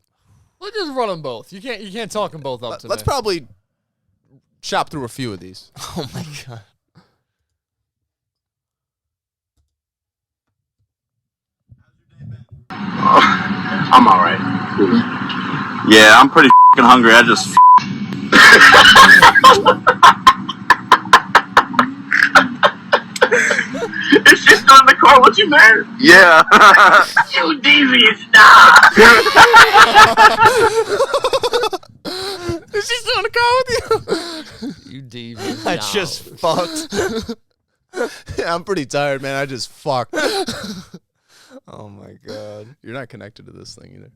A: Let's just run them both. You can't talk them both up to
B: Let's
A: me.
B: probably chop through a few of these.
C: Oh my god.
D: I'm alright. Yeah, I'm pretty hungry. I just. Is she still in the car with you, man? Yeah. You devious dog.
B: Is she still in the car with you?
A: You devious
C: I
A: dog.
C: just fucked.
B: Yeah, I'm pretty tired, man. I just fucked.
C: Oh my god.
B: You're not connected to this thing either.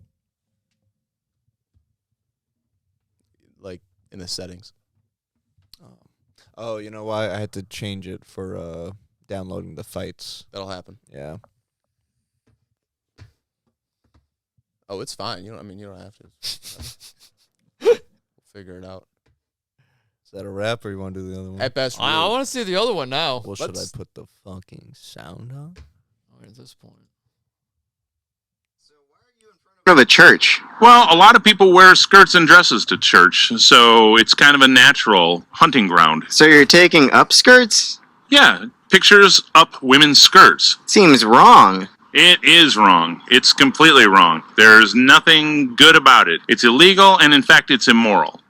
B: Like in the settings.
C: Oh, you know why? I had to change it for downloading the fights.
B: That'll happen.
C: Yeah.
B: Oh, it's fine. You don't have to. We'll figure it out.
C: Is that a wrap, or you want to do the other one?
B: At best,
A: I
B: rude.
A: want to see the other one now.
C: Well, should I
B: let's-
C: put the fucking sound on?
A: At this point.
D: Go to church. Well, a lot of people wear skirts and dresses to church, so it's kind of a natural hunting ground.
E: So you're taking upskirts?
D: Yeah, pictures up women's skirts.
E: Seems wrong.
D: It is wrong. It's completely wrong. There's nothing good about it. It's illegal, and in fact, it's immoral.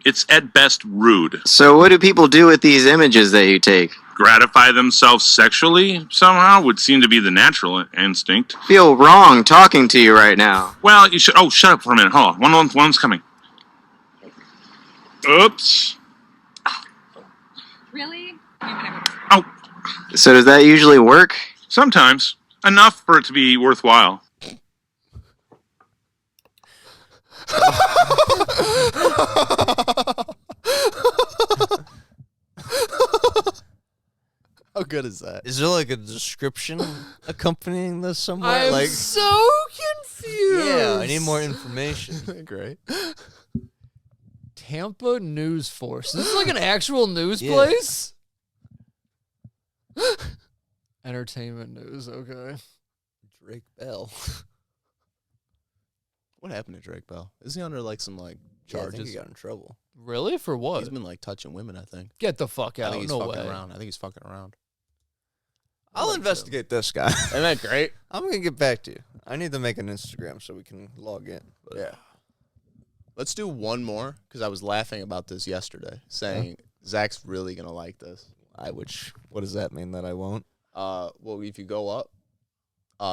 D: It's at best rude.
E: So what do people do with these images that you take?
D: Gratify themselves sexually somehow would seem to be the natural instinct.
E: Feel wrong talking to you right now.
D: Well, you should. Oh, shut up for a minute. Hold on. One's coming. Oops.
F: Really?
D: Oh,
E: So does that usually work?
D: sometimes. Enough for it to be worthwhile.
B: How good is that?
C: Is there like a description accompanying this somewhere?
A: I'm
C: like,
A: so confused.
C: yeah, I need more information.
B: Great.
A: Tampa News Force. Is this like an actual news
C: Yeah.
A: place? Entertainment news, okay.
C: Drake Bell.
B: What happened to Drake Bell? Is he under like some like
C: Yeah, I think
B: charges?
C: he got in trouble.
A: Really? For what?
B: He's been like touching women, I think.
A: Get the fuck
B: I
A: out.
B: think he's
A: No
B: fucking
A: way.
B: around. I think he's fucking around.
C: I'll investigate this guy.
B: Isn't that great?
C: I'm gonna get back to you. I need to make an Instagram so we can log in. But
B: Yeah. Let's do one more because I was laughing about this yesterday, saying Zach's really gonna like this.
C: What does that mean that I won't?
B: Well, if you go up,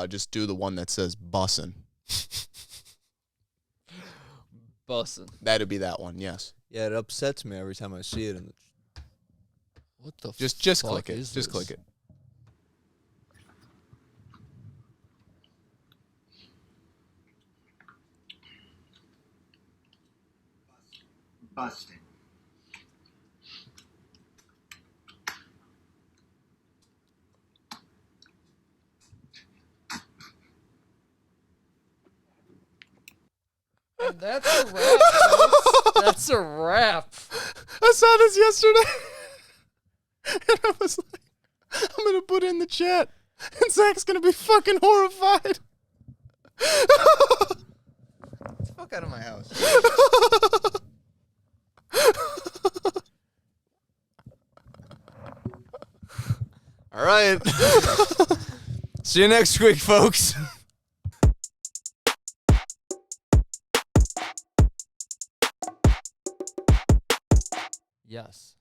B: just do the one that says bussin'.
A: Bussin'.
B: That'd be that one. Yes.
C: Yeah, it upsets me every time I see it in the.
A: What the
B: Just
A: fuck
B: click it.
A: is
B: Just
A: this?
B: click it.
G: Busting.
A: And that's a wrap. folks. That's a wrap.
B: I saw this yesterday, and I was like, I'm gonna put it in the chat, and Zach's gonna be fucking horrified.
C: Get the fuck out of my house. All right. See you next week, folks.
F: Yes.